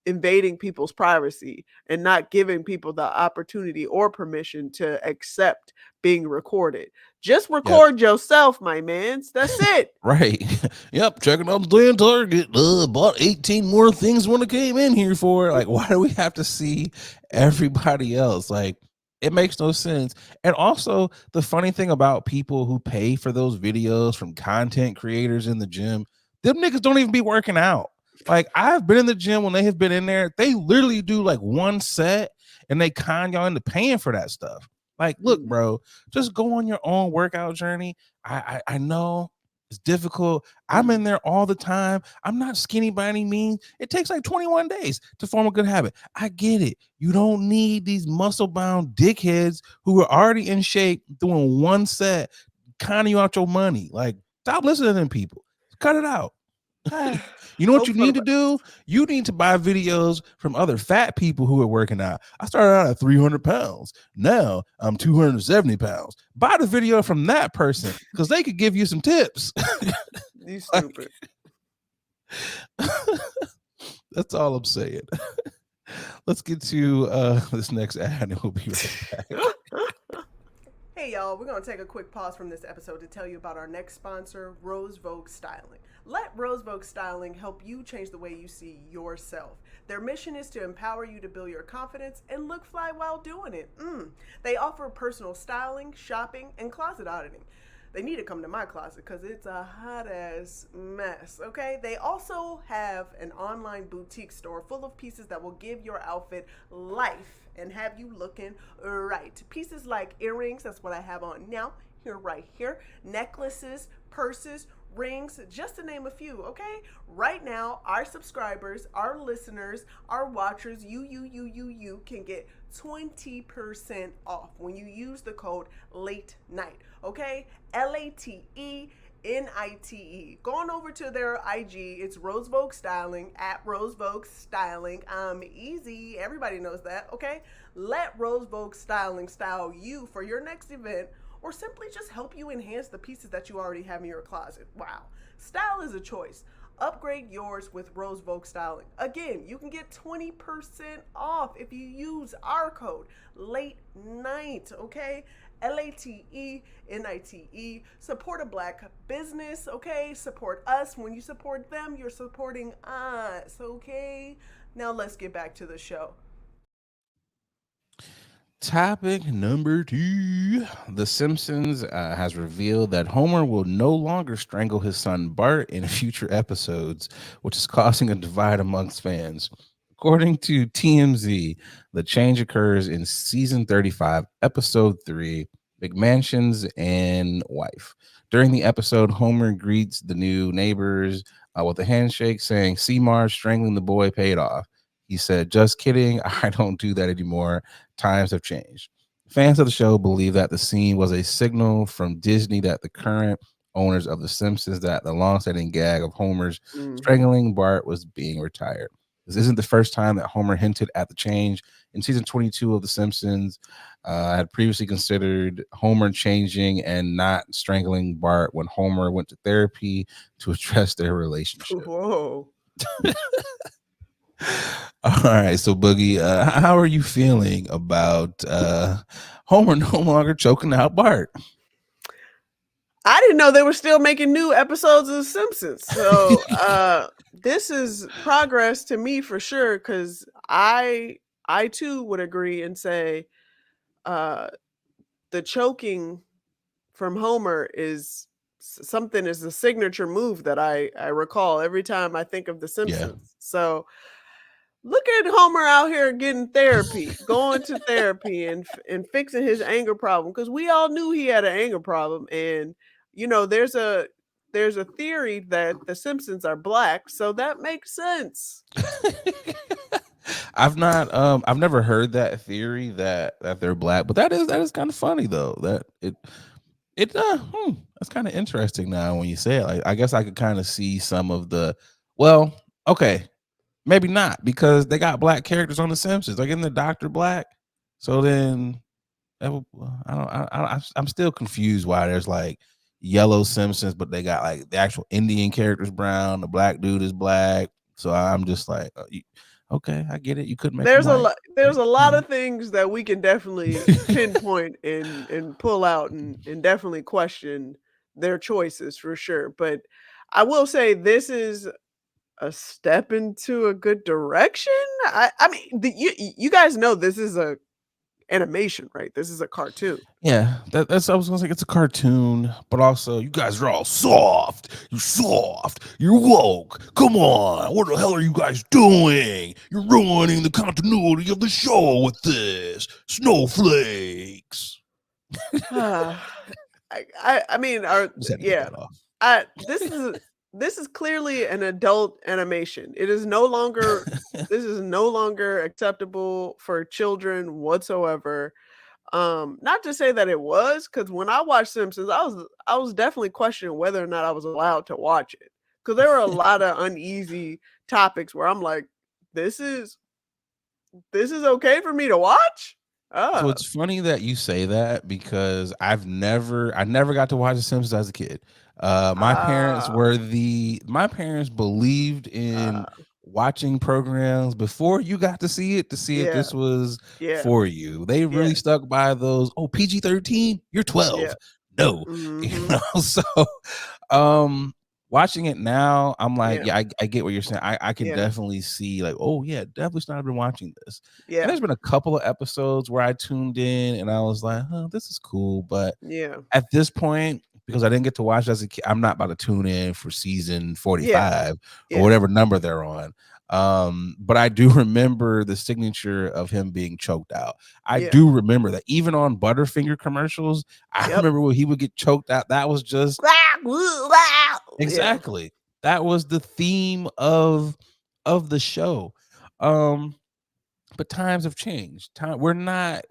invading people's privacy and not giving people the opportunity or permission to accept being recorded. Just Yep. record yourself, my mans. That's it. Right. Yep. Checking out the damn Target. Bought 18 more things when I came in here for. Like, why do we have to see everybody else? Like, it makes no sense. And also, the funny thing about people who pay for those videos from content creators in the gym, them niggas don't even be working out. Like, I've been in the gym when they have been in there. They literally do like one set and they con y'all into paying for that stuff. Like, look, Mm, bro, just go on your own workout journey. I know it's difficult. I'm mm. in there all the time. I'm not skinny by any means. It takes like 21 days to form a good habit. I get it. You don't need these muscle bound dickheads who are already in shape doing one set conning you out your money. Like, stop listening to them people. Cut it out. You know what you need to do? You need to buy videos from other fat people who are working out. I started out at 300 pounds. Now I'm 270 pounds. Buy the video from that person because they could give you some tips. You stupid. That's all I'm saying. Let's get to this next ad and we'll be right back. Hey y'all, we're going to take a quick pause from this episode to tell you about our next sponsor, Rose Vogue Styling. Let Rose Vogue Styling help you change the way you see yourself. Their mission is to empower you to build your confidence and look fly while doing it. They offer personal styling, shopping, and closet auditing. They need to come to my closet because it's a hot ass mess, okay? They also have an online boutique store full of pieces that will give your outfit life and have you looking right. Pieces like earrings, that's what I have on now, right here, necklaces, purses, rings, just to name a few, okay? Right now, our subscribers, our listeners, our watchers, you can get 20% off when you use the code LATE NIGHT, okay? LATENITE. Go on over to their IG. It's Rose Vogue Styling at Rose Vogue Styling. Easy. Everybody knows that, okay? Let Rose Vogue Styling style you for your next event or simply just help you enhance the pieces that you already have in your closet. Wow. Style is a choice. Upgrade yours with Rose Vogue Styling. Again, you can get 20% off if you use our code LATE NIGHT, okay? LATENITE. Support a black business, okay? Support us. When you support them, you're supporting us, okay? Now let's get back to the show. Topic number 2. The Simpsons has revealed that Homer will no longer strangle his son Bart in future episodes, which is causing a divide amongst fans. According to TMZ, the change occurs in season 35, episode 3, McMansions and Wife. During the episode, Homer greets the new neighbors with a handshake, saying, "See, Marge, strangling the boy paid off." He said, "Just kidding. I don't do that anymore. Times have changed." Fans of the show believe that the scene was a signal from Disney that the current owners of The Simpsons that the long-standing gag of Homer's strangling Bart was being retired. This isn't the first time that Homer hinted at the change. In season 22 of The Simpsons, I had previously considered Homer changing and not strangling Bart when Homer went to therapy to address their relationship. Whoa. All right, so Boogie, how are you feeling about Homer no longer choking out Bart? I didn't know they were still making new episodes of The Simpsons. So this is progress to me for sure, because I too would agree and say the choking from Homer is something, is a signature move that I recall every time I think of The Simpsons. Yeah. So look at Homer out here getting therapy, going to therapy and fixing his anger problem, because we all knew he had an anger problem. And you know, there's a theory that the Simpsons are black, so that makes sense. I've never heard that theory that they're black, but that is kind of funny though. That that's kind of interesting now when you say it. Like, I guess I could kind of see some of the, well, okay, maybe not, because they got black characters on The Simpsons. Like, in the Dr. Black. So then I'm still confused why there's like yellow Simpsons, but they got like the actual Indian characters brown, the black dude is black. So I'm just like, okay, I get it. You could make There's a lot of things that we can definitely pinpoint and pull out and definitely question their choices for sure. But I will say this is a step into a good direction. I mean, you guys know this is a animation, right? This is a cartoon. Yeah, that's I was gonna say, it's a cartoon, but also you guys are all soft. You're soft. You're woke. Come on, what the hell are you guys doing? You're ruining the continuity of the show with this snowflakes. I mean, Just had to get yeah. that off. This is clearly an adult animation. It is no longer this is no longer acceptable for children whatsoever. Not to say that it was, because when I watched Simpsons, I was definitely questioning whether or not I was allowed to watch it. Because there were a lot of uneasy topics where I'm like, this is okay for me to watch? So it's funny that you say that because I never got to watch The Simpsons as a kid. My parents Ah, my parents believed in ah, watching programs before you got to see it, to see if yeah, this was yeah, for you. They really yes, stuck by those, oh, PG-13, you're yeah, 12. No, mhm, so um watching it now, I'm like, yeah, yeah, I get what you're saying. I can yeah, definitely see, like, oh yeah, definitely should not have been watching this. And yeah, there's been a couple of episodes where I tuned in and I was like, "Huh, this is cool." But yeah, at this point, because I didn't get to watch as a kid, I'm not about to tune in for season yeah, 45 or yeah, whatever number they're on. But I do remember the signature of him being choked out. I yeah, do remember that even on Butterfinger commercials, I yep. remember when he would get choked out. That was just Yeah, exactly, that was the theme of the show. Um, but times have changed. We're not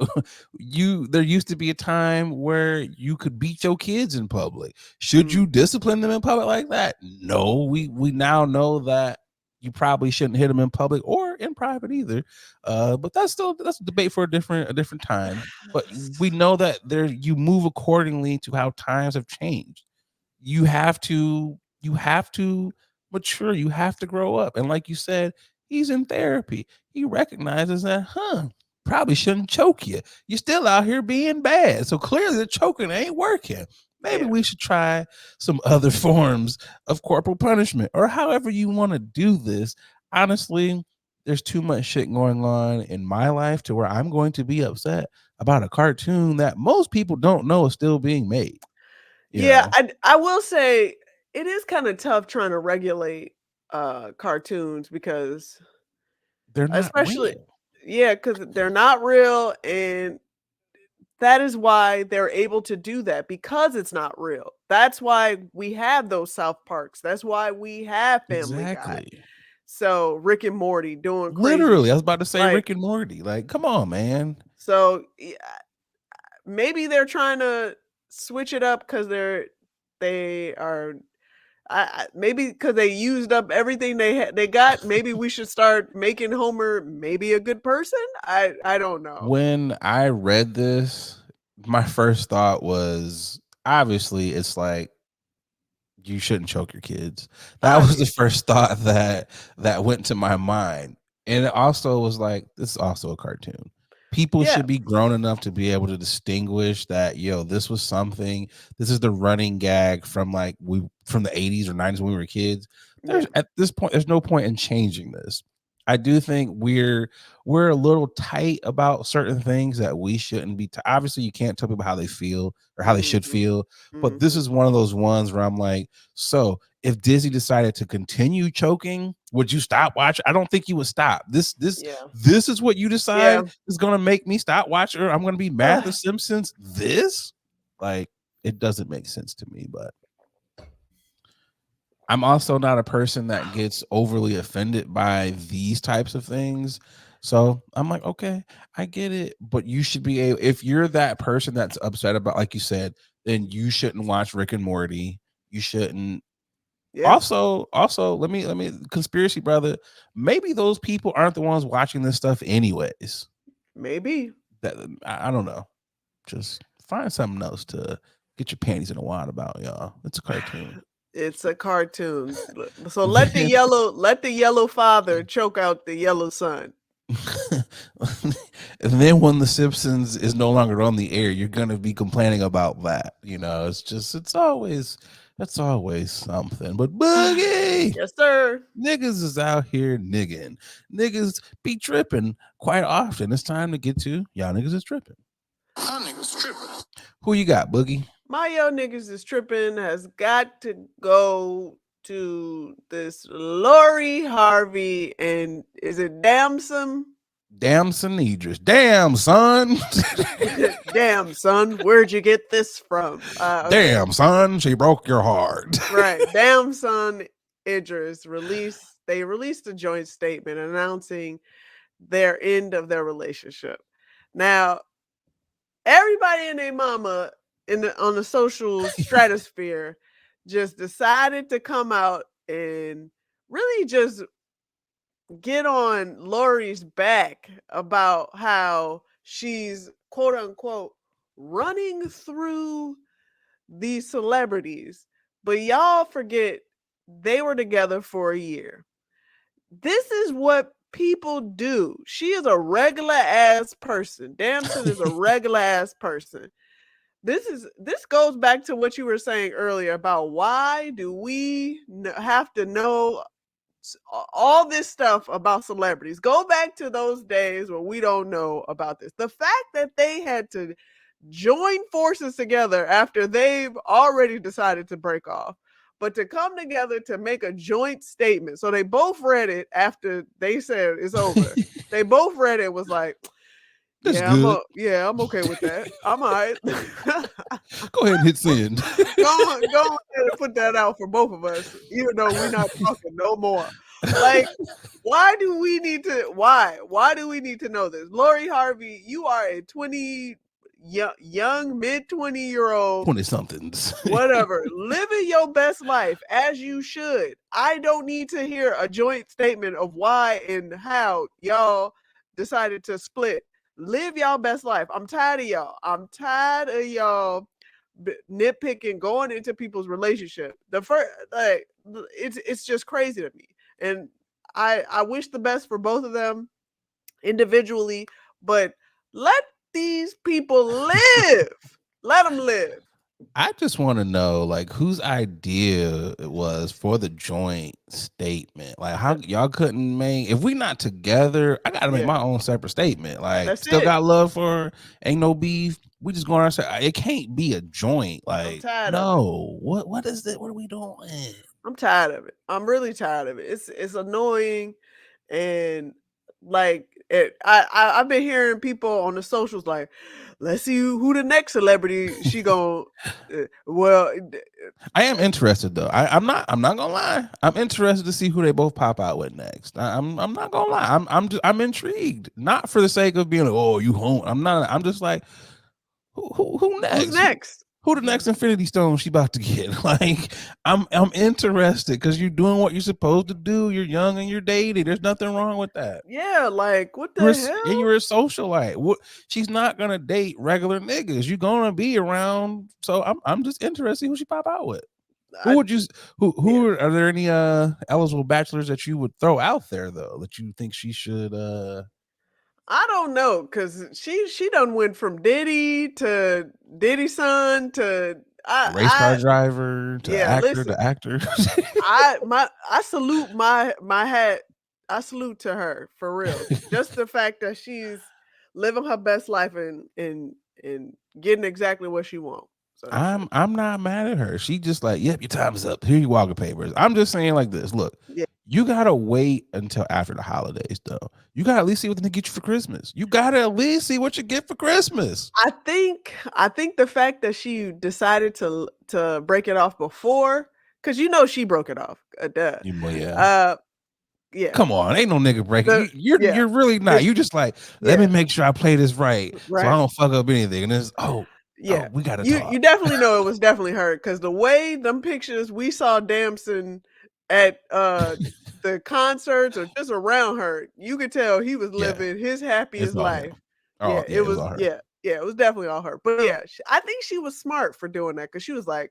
there used to be a time where you could beat your kids in public. Should you mm. discipline them in public like that? No, we now know that you probably shouldn't hit them in public or in private either. But that's a debate for a different time. But we know that you move accordingly to how times have changed. You have to mature, you have to grow up. And like you said, he's in therapy. He recognizes that, probably shouldn't choke you. You're still out here being bad. So clearly the choking ain't working. Maybe Yeah, we should try some other forms of corporal punishment or however you want to do this. Honestly, there's too much shit going on in my life to where I'm going to be upset about a cartoon that most people don't know is still being made. You yeah. know, I will say it is kind of tough trying to regulate cartoons because they're not especially real. yeah, because they're not real, and that is why they're able to do that because it's not real. That's why we have those South Parks. That's why we have Family Guy. Exactly. So Rick and Morty doing crazy Literally, I shit. was about to say Like Rick and Morty. Like, come on, man. so yeah, maybe they're trying to switch it up because they are maybe because they used up everything they got. Maybe we should start making Homer maybe a good person. I don't know. When I read this, my first thought was obviously it's like you shouldn't choke your kids. That Oh was yeah, the first thought that went to my mind. And it also was like, this is also a cartoon. People yeah, should be grown enough to be able to distinguish that, yo, this was something. This is the running gag from from the 80s or 90s when we were kids. There's yeah. at this point, there's no point in changing this. I do think we're a little tight about certain things that we shouldn't be. Obviously, you can't tell people how they feel or how they should Mhm, feel, but this mhm. is one of those ones where I'm like, so if Disney decided to continue choking, would you stop watching? I don't think you would stop. Yeah. This is what you Yeah. decide is gonna make me stop watching, or I'm gonna be mad at The Ugh. Simpsons. This, like, it doesn't make sense to me, but I'm also not a person that gets overly offended by these types of things. So I'm like, okay, I get it, but you should be able, if you're that person that's upset about, like you said, then you shouldn't watch Rick and Morty. You shouldn't. Yeah. Also, let me conspiracy brother. Maybe those people aren't the ones watching this stuff anyways. Maybe. That I don't know. Just find something else to get your panties in a wad about, y'all. It's a cartoon. It's a cartoon. So Then let the yellow father choke out the yellow son. and then when the Simpsons is no longer on the air, you're gonna be complaining about that. You know, it's always something. But Boogie, Yes, sir. niggas is out here nigging. Niggas be tripping quite often. It's time to get to y'all niggas is tripping. Y'all niggas tripping. Who you got, Boogie? My yo niggas is tripping has got to go to this Lori Harvey and is it Damson? Damn son Idris. Damn son. Damn son, where'd you get this from? Okay. Damn son, she broke your heart. Right. Damn son Idris released a joint statement announcing their end of their relationship. Now, everybody and their mama on the social stratosphere just decided to come out and really just get on Lori's back about how she's quote unquote running through these celebrities, but y'all forget they were together for a year. This is what people do. She is a regular ass person. Damson is a regular ass person. This goes back to what you were saying earlier about why do we have to know all this stuff about celebrities. Go back to those days where we don't know about this. The fact that they had to join forces together after they've already decided to break off, but to come together to make a joint statement. So they both read it after they said it's over. They both read it, was like, That's yeah, good. I'm okay with that. I'm all right. Go ahead and hit send. Go ahead and put that out for both of us, even though we're not talking no more. Like, why do we need to? Why do we need to know this? Lori Harvey, you are a young mid 20-year-old 20 somethings. whatever, living your best life as you should. I don't need to hear a joint statement of why and how y'all decided to split. Live y'all best life. I'm tired of y'all. I'm tired of y'all nitpicking, going into people's relationship. The first, like, it's just crazy to me. And I wish the best for both of them individually, but let these people live. Let them live. I just want to know, like, whose idea it was for the joint statement. Like, how y'all couldn't make, if we not together, I gotta make my own separate statement. Like, That's still it. got love for her, ain't no beef. We just going outside. It can't be a joint. Like, tired no, what is it? What are we doing? I'm tired of it. I'm really tired of it. It's annoying, and like I've been hearing people on the socials like, let's see who the next celebrity she gonna. Well, I am interested though. I'm not gonna lie. I'm interested to see who they both pop out with next. I'm not gonna lie. I'm intrigued. Not for the sake of being like, oh, you home. I'm not. I'm just like, who next? who's next? Who the next Infinity Stone she about to get? Like, I'm interested because you're doing what you're supposed to do. You're young and you're dating. There's nothing wrong with that. Yeah, like what the hell? And you're a socialite. What? She's not gonna date regular niggas. You're gonna be around. So I'm just interested who she pop out with. Who would you? Who are there any eligible bachelors that you would throw out there though that you think she should? I don't know, cause she done went from Diddy to Diddy's son to race car driver to actor to actor. I salute my hat. I salute to her for real. Just the fact that she's living her best life and getting exactly what she wants. So I'm not mad at her. She just like, yep, your time is up. Here you walking papers. I'm just saying like this. Look, you gotta wait until after the holidays, though. You gotta at least see what they get you for Christmas. You gotta at least see what you get for Christmas. I think the fact that she decided to break it off before, because she broke it off. Yeah. Come on, ain't no nigga breaking. You're really not. You just like, let me make sure I play this right, so I don't fuck up anything. And it's we gotta talk. You definitely know it was definitely her, because the way them pictures we saw Damson at the concerts or just around her, you could tell he was living his happiest life. It was definitely all her. But yeah, I think she was smart for doing that, because she was like,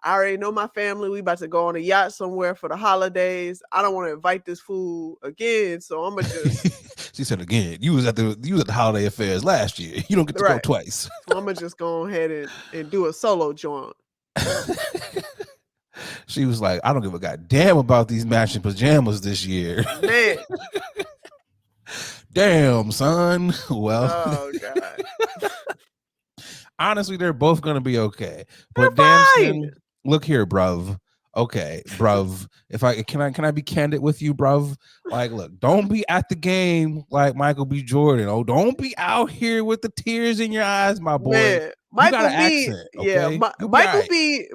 I already know my family. We about to go on a yacht somewhere for the holidays. I don't want to invite this fool again, so I'm gonna just. She said again, you was at the holiday affairs last year. You don't get to go twice. So I'm gonna just go ahead and do a solo joint. She was like, I don't give a goddamn about these matching pajamas this year. Man. Damn, son. Well, oh god. Honestly, they're both gonna be okay. But Damson, look here, bruv. Okay, bruv. If I can I be candid with you, bruv? Like, look, don't be at the game like Michael B. Jordan. Oh, don't be out here with the tears in your eyes, my boy. Man, You got Michael an B. accent, Yeah, okay? You'll be all Michael right. B.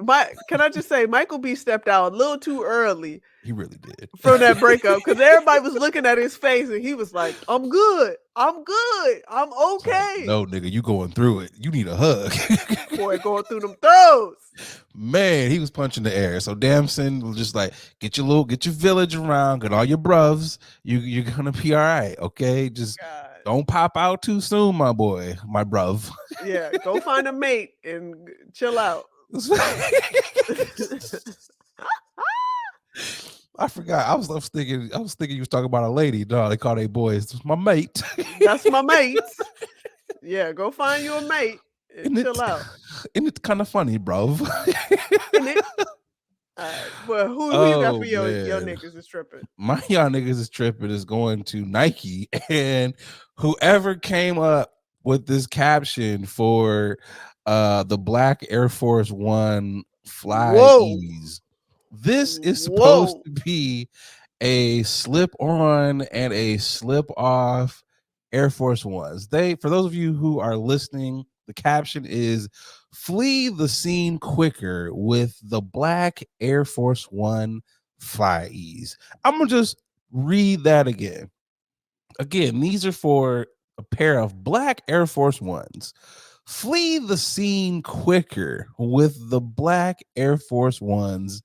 Can I just say Michael B. stepped out a little too early He really did. from that breakup because everybody was looking at his face and he was like, "I'm good. I'm good. I'm It's like, okay." no, nigga, you going through it. You need a hug. Boy, going through them throws. Man, he was punching the air. So Damson was just like, get your village around, get all your bruvs. You're gonna be all right, okay? Just God. don't pop out too soon, my boy, my bruv. Yeah, go find a mate and chill out. I forgot. I was thinking you was talking about a lady. No, they call they boys my mate. That's my mates. Yeah, go find you a mate and chill out. Isn't it kind of funny, bruv? Isn't it? All right. Well, who you got Oh for your man. niggas is tripping? My y'all niggas is tripping is going to Nike, and whoever came up with this caption for the black Air Force One Fly Whoa. Ease. This is supposed Whoa. to be a slip on and a slip off Air Force Ones. For those of you who are listening, the caption is flee the scene quicker with the black Air Force One Fly Ease. I'm gonna just read that again. Again, these are for a pair of black Air Force Ones. Flee the scene quicker with the black Air Force Ones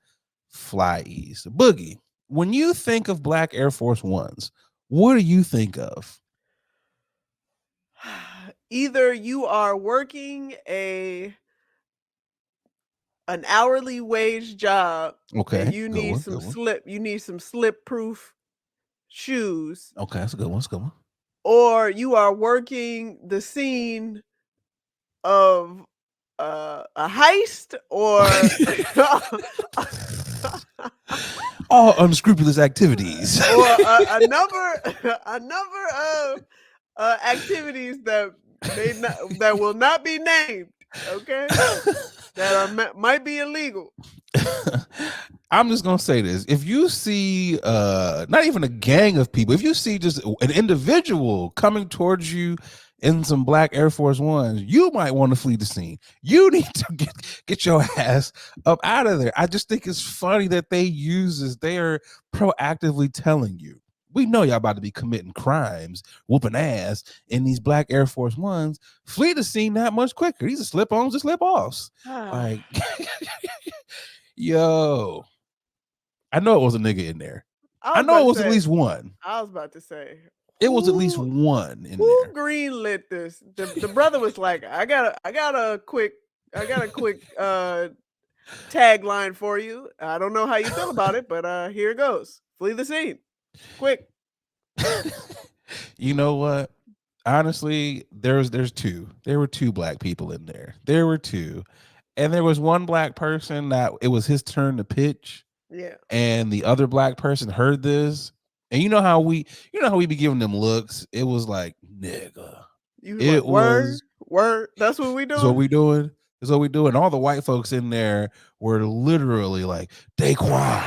Fly Ease. Boogie, when you think of black Air Force Ones, what do you think of? Either you are working an hourly wage job Okay, and you good need one, some good one. slip proof shoes, Okay, that's a good one. That's a good one. or you are working the scene of a heist or All unscrupulous activities. or a number of activities that will not be named, okay, that might be illegal. I'm just gonna say this: if you see, not even a gang of people, if you see just an individual coming towards you in some black Air Force Ones, you might want to flee the scene. You need to get your ass up out of there. I just think it's funny that they are proactively telling you. We know y'all about to be committing crimes, whooping ass in these black Air Force Ones. Flee the scene that much quicker. These are slip-ons and slip-offs. Like, yo, I know it was a nigga in there. I I was know about it to was at say, least one. It was at least one in who there. greenlit this? The brother was like, I got a quick tagline for you. I don't know how you feel about it, but here it goes. Flee the scene. Quick. You know what? Honestly, there's two. There were two black people in there. There were two. And there was one black person that it was his turn to pitch. Yeah. And the other black person heard this. And you know how we be giving them looks. It was like, nigga. You was It like, was word. That's what we That's what doing? we doing. That's what we doing. All the white folks in there were literally like, Daquan,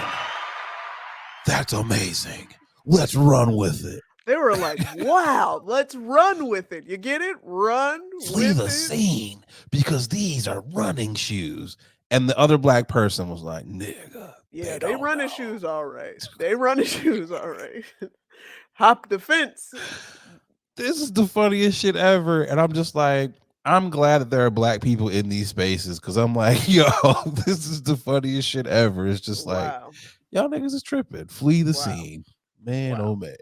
that's amazing. Let's run with it. They were like, wow, let's run with it. You get it? Run Flee with the it. scene because these are running shoes. And the other black person was like, nigga. Yeah, they running shoes all right. They running shoes all right. Hop the fence. This is the funniest shit ever. And I'm just like, I'm glad that there are black people in these spaces because I'm like, yo, this is the funniest shit ever. It's just like, Wow. y'all niggas is tripping. Flee the Wow. scene. Man, Wow. oh man.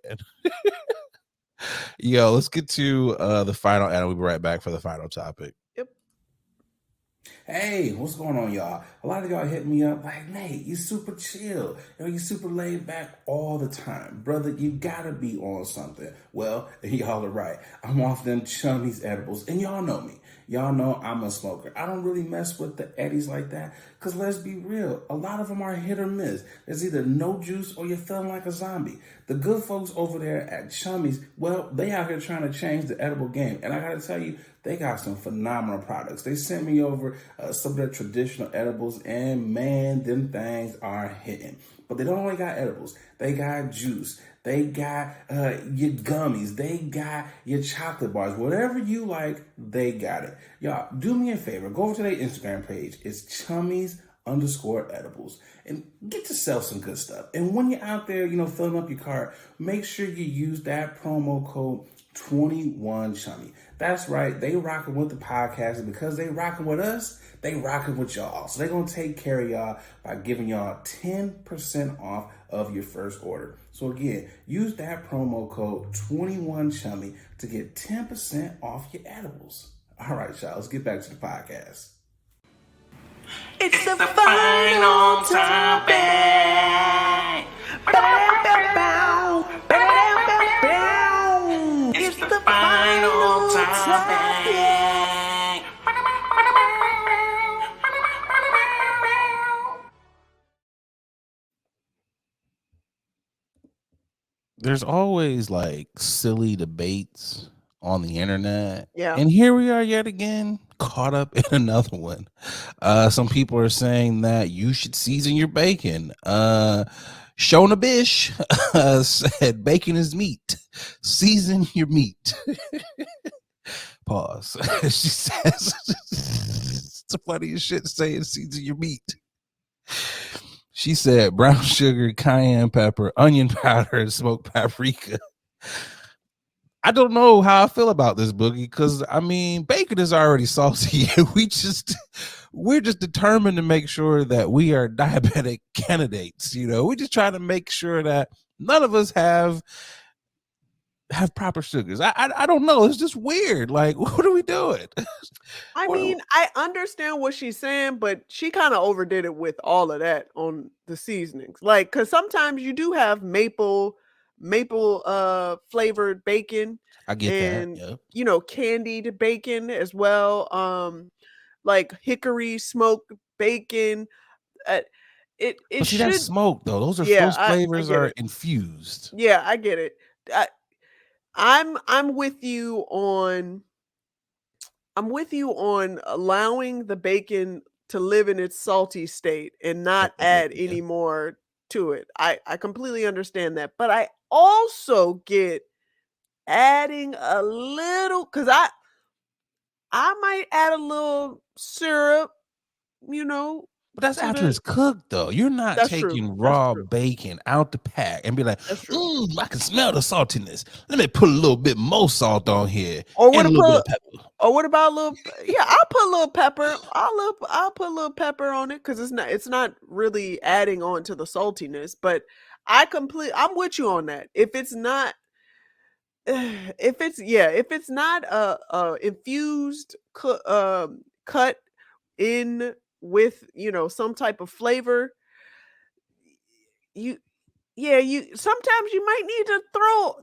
Yo, let's get to the final, and we'll be right back for the final topic. Yep. Hey, what's going on, y'all? A lot of y'all hit me up like, Nate, you super chill. You super laid back all the time. Brother, you gotta be on something. Well, y'all are right. I'm off them chummies edibles, and y'all know me. Y'all know I'm a smoker. I don't really mess with the eddies like that, because let's be real, a lot of them are hit or miss. There's either no juice or you're feeling like a zombie. The good folks over there at Chummies, well, they out here trying to change the edible game. And I gotta tell you, they got some phenomenal products. They sent me over some of their traditional edibles, and man, them things are hitting. But they don't only got edibles. They got juice. They got your gummies. They got your chocolate bars. Whatever you like, they got it. Y'all, do me a favor. Go over to their Instagram page. It's chummies_edibles. And get yourself some good stuff. And when you're out there, filling up your cart, make sure you use that promo code 21chummy. That's right. They rocking with the podcast. And because they rocking with us, they rocking with y'all. So they're going to take care of y'all by giving y'all 10% off of your first order. So again, use that promo code 21chummy to get 10% off your edibles. All right, y'all, let's get back to the podcast. It's the final topic. It's the final topic. There's always like silly debates on the internet. Yeah. And here we are yet again, caught up in another one. Some people are saying that you should season your bacon. Shona Bish said bacon is meat. Season your meat. Pause. She says it's the funniest shit saying season your meat. She said brown sugar, cayenne pepper, onion powder, and smoked paprika. I don't know how I feel about this, Boogie, because bacon is already salty. We're just determined to make sure that we are diabetic candidates. We just try to make sure that none of us have proper sugars. I don't know. It's just weird. Like, what are we doing? I understand what she's saying, but she kind of overdid it with all of that on the seasonings. Like, because sometimes you do have maple flavored bacon. I get and, that. Yeah. Candied bacon as well. Like hickory smoked bacon. But see, that's smoked though. Those flavors are infused. Yeah, I get it. I'm with you on allowing the bacon to live in its salty state and not add any more to it. I completely understand that. But I also get adding a little, because I might add a little syrup, But that's after it's cooked, though. You're not taking raw bacon out the pack and be like, I can smell the saltiness. Let me put a little bit more salt on here. Or and a little bit of pepper. Or what about a little? Yeah, I'll put a little pepper. I'll put a little pepper on it because it's not really adding on to the saltiness. But I'm with you on that. If it's not infused cut in with some type of flavor, sometimes you might need to throw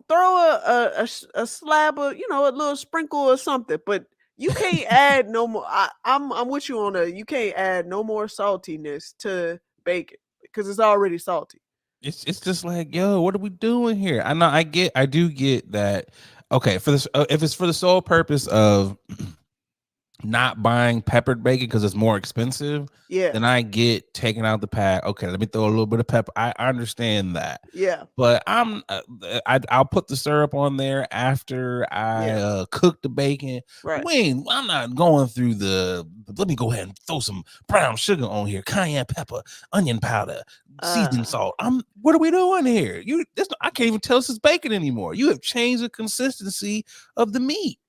a slab of a little sprinkle or something, but you can't add no more. I'm with you on you can't add no more saltiness to bacon because it's already salty. It's just like, yo, what are we doing here? I know I do get that. Okay, for this, if it's for the sole purpose of not buying peppered bacon because it's more expensive, then I get taken out the pack. Okay, let me throw a little bit of pepper. I understand that. Yeah, but I'll put the syrup on there after I cook the bacon. Right. Wayne, I'm not going through let me go ahead and throw some brown sugar on here, cayenne pepper, onion powder, seasoning salt. What are we doing here? I can't even tell this is bacon anymore. You have changed the consistency of the meat.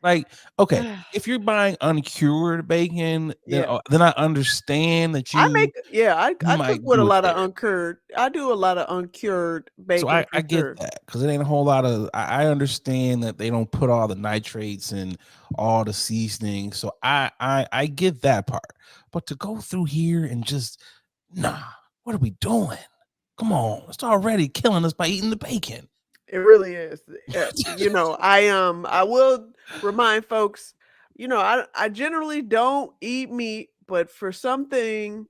Like, okay, if you're buying uncured bacon, then I understand that you. I cook with a lot of uncured. I do a lot of uncured bacon. So I get that because it ain't a whole lot of. I understand that they don't put all the nitrates and all the seasoning. So I get that part. But to go through here and just what are we doing? Come on, it's already killing us by eating the bacon. It really is. I will remind folks, I generally don't eat meat, but for something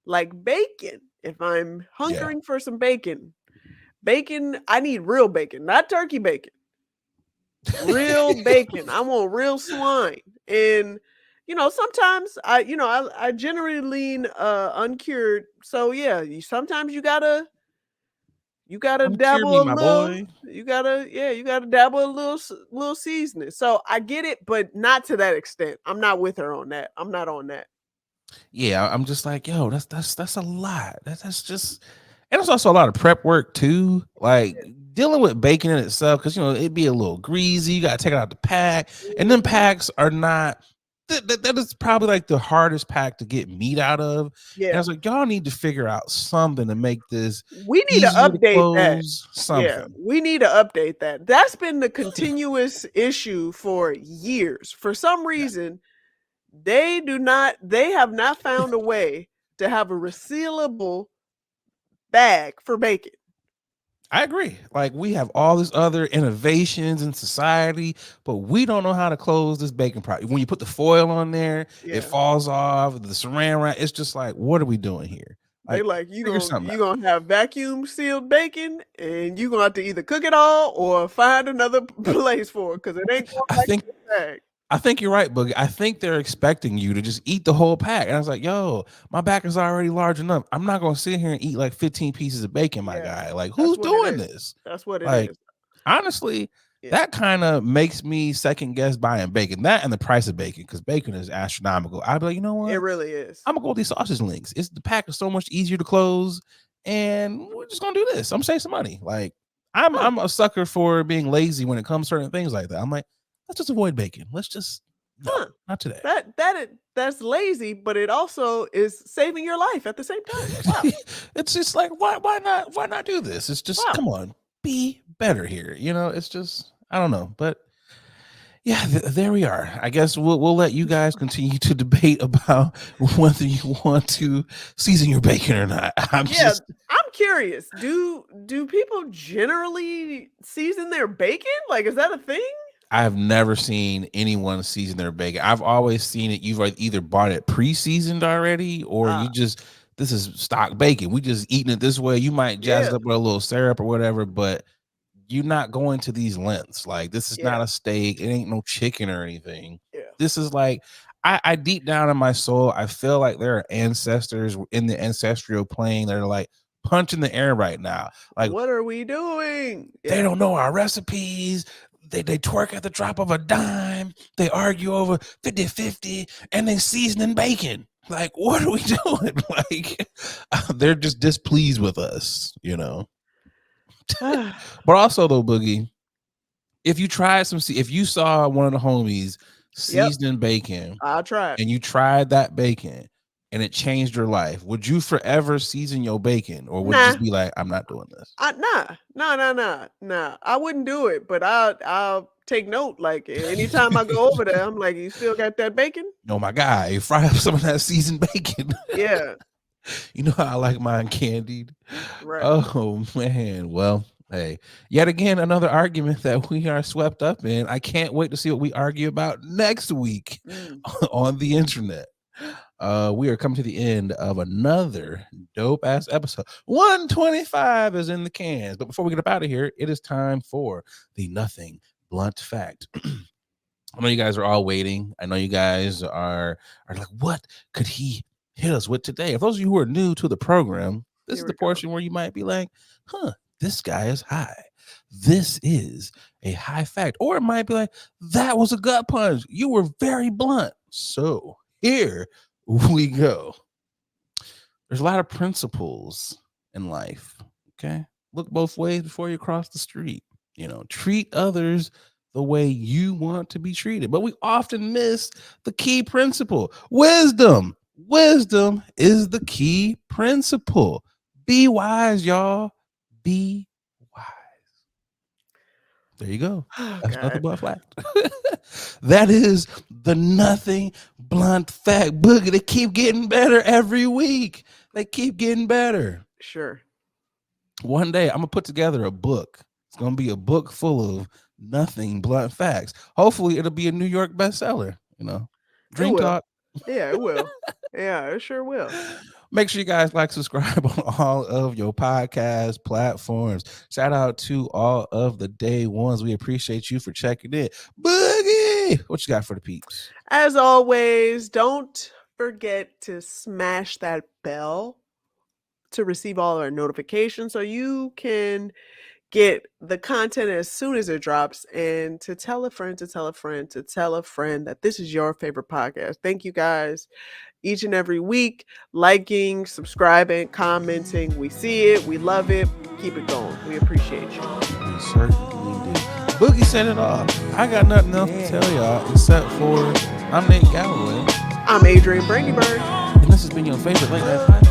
like bacon, if I'm hunkering for some bacon, I need real bacon, not turkey bacon. Real bacon. I want real swine. And sometimes I generally lean uncured. So yeah, sometimes you gotta I'm dabble curing a my little. boy. You gotta dabble a little seasoning. So I get it, but not to that extent. I'm not with her on that. I'm not on that. Yeah, I'm just like, yo, that's a lot. That's just, and it's also a lot of prep work too. Like dealing with bacon in itself, because it'd be a little greasy. You gotta take it out the pack, and then Mhm. packs are not. That is probably like the hardest pack to get meat out of. And I Yeah. was like, y'all need to figure out something to make this We need to easier to update that. close. Yeah, Something. we need to update that. That's been the continuous issue for years. For some reason, they have not found a way to have a resealable bag for bacon. I agree. Like we have all this other innovations in society, but we don't know how to close this bacon product. When you put the foil on there, it Yeah. falls off. The saran wrap. It's just like, what are we doing here? They Like, like figure something you out. gonna have vacuum sealed bacon and you gonna have to either cook it all or find another place for it because it ain't going I back in think the bag. I think you're right, Boogie. I think they're expecting you to just eat the whole pack. And I was like, yo, my back is already large enough. I'm not gonna sit here and eat like 15 pieces of bacon, my Yeah, guy. Like, that's who's what it doing is. this? That's what it Like, is. honestly, Yeah. that kind of makes me second guess buying bacon. That and the price of bacon, because bacon is astronomical. I'd be like, you know It what? really is. I'm gonna go with these sausage links. It's the pack is so much easier to close, and we're just gonna do this. I'm saving some money. Like Huh. I'm a sucker for being lazy when it comes to certain things like that. I'm like, let's just avoid bacon. Let's just no, Huh. not today. That's lazy, but it also is saving your life at the same time. Wow. It's just like why not do this? It's just Wow. come on, be better here. It's just I don't know, but yeah, there we are. I guess we'll let you guys continue to debate about whether you want to season your bacon or not. I'm Yeah, just I'm curious. Do people generally season their bacon? Like, is that a thing? I've never seen anyone season their bacon. I've always seen it. You've either bought it pre-seasoned already, or Ah, you just this is stock bacon. We just eating it this way. You might jazz yeah, it up with a little syrup or whatever, but you're not going to these lengths. Like this is not yeah, a steak. It ain't no chicken or anything. yeah. This is like I deep down in my soul, I feel like there are ancestors in the ancestral plane that are like punching the air right now. Like What are we doing? they Yeah. don't know our recipes. They twerk at the drop of a dime. They argue over 50-50 and they seasoning bacon. Like, what are we doing? Like, they're just displeased with us. But also, though, Boogie, if you saw one of the homies Yep. seasoning bacon I'll try it. and you tried that bacon and it changed your life, would you forever season your bacon, or would you Nah. just be like, I'm not doing this? Nah. I wouldn't do it, but I'll take note. Like anytime I go over there, I'm like, you still got that bacon? No, my guy, fry up some of that seasoned bacon. Yeah, You know how I like mine candied. right. Oh man. Well, hey, yet again another argument that we are swept up in. I can't wait to see what we argue about next week Mm, on the internet. We are coming to the end of another dope ass episode. 125 is in the cans. But before we get up out of here, it is time for the nothing blunt fact. I know you guys are all waiting. I know you guys are like, what could he hit us with today? For those of you who are new to the program, this here is we the go. portion where you might be like, this guy is high. This is a high fact. Or it might be like, that was a gut punch. You were very blunt. So here we go. There's a lot of principles in life. Okay. Look both ways before you cross the street. Treat others the way you want to be treated. But we often miss the key principle. Wisdom. Wisdom is the key principle. Be wise, y'all. Be wise. There you go. Oh That's nothing God. but fact. That is the nothing blunt fact. Boogie, they keep getting better every week. They keep getting better. Sure. One day I'm gonna put together a book. It's gonna be a book full of nothing blunt facts. Hopefully it'll be a New York bestseller. It Dream will. talk. Yeah, it will. Yeah, it sure will. Make sure you guys like, subscribe on all of your podcast platforms. Shout out to all of the day ones. We appreciate you for checking in. Boogie. Boogie, what you got for the peeps? As always, don't forget to smash that bell to receive all our notifications so you can get the content as soon as it drops, and to tell a friend, to tell a friend, to tell a friend that this is your favorite podcast. Thank you guys each and every week, liking, subscribing, commenting. We see it. We love it. Keep it going. We appreciate you. We certainly do. Boogie said it all. I got nothing else to tell y'all except for I'm Nate Galloway. I'm Adrian Brandyberg. And this has been your favorite late night podcast.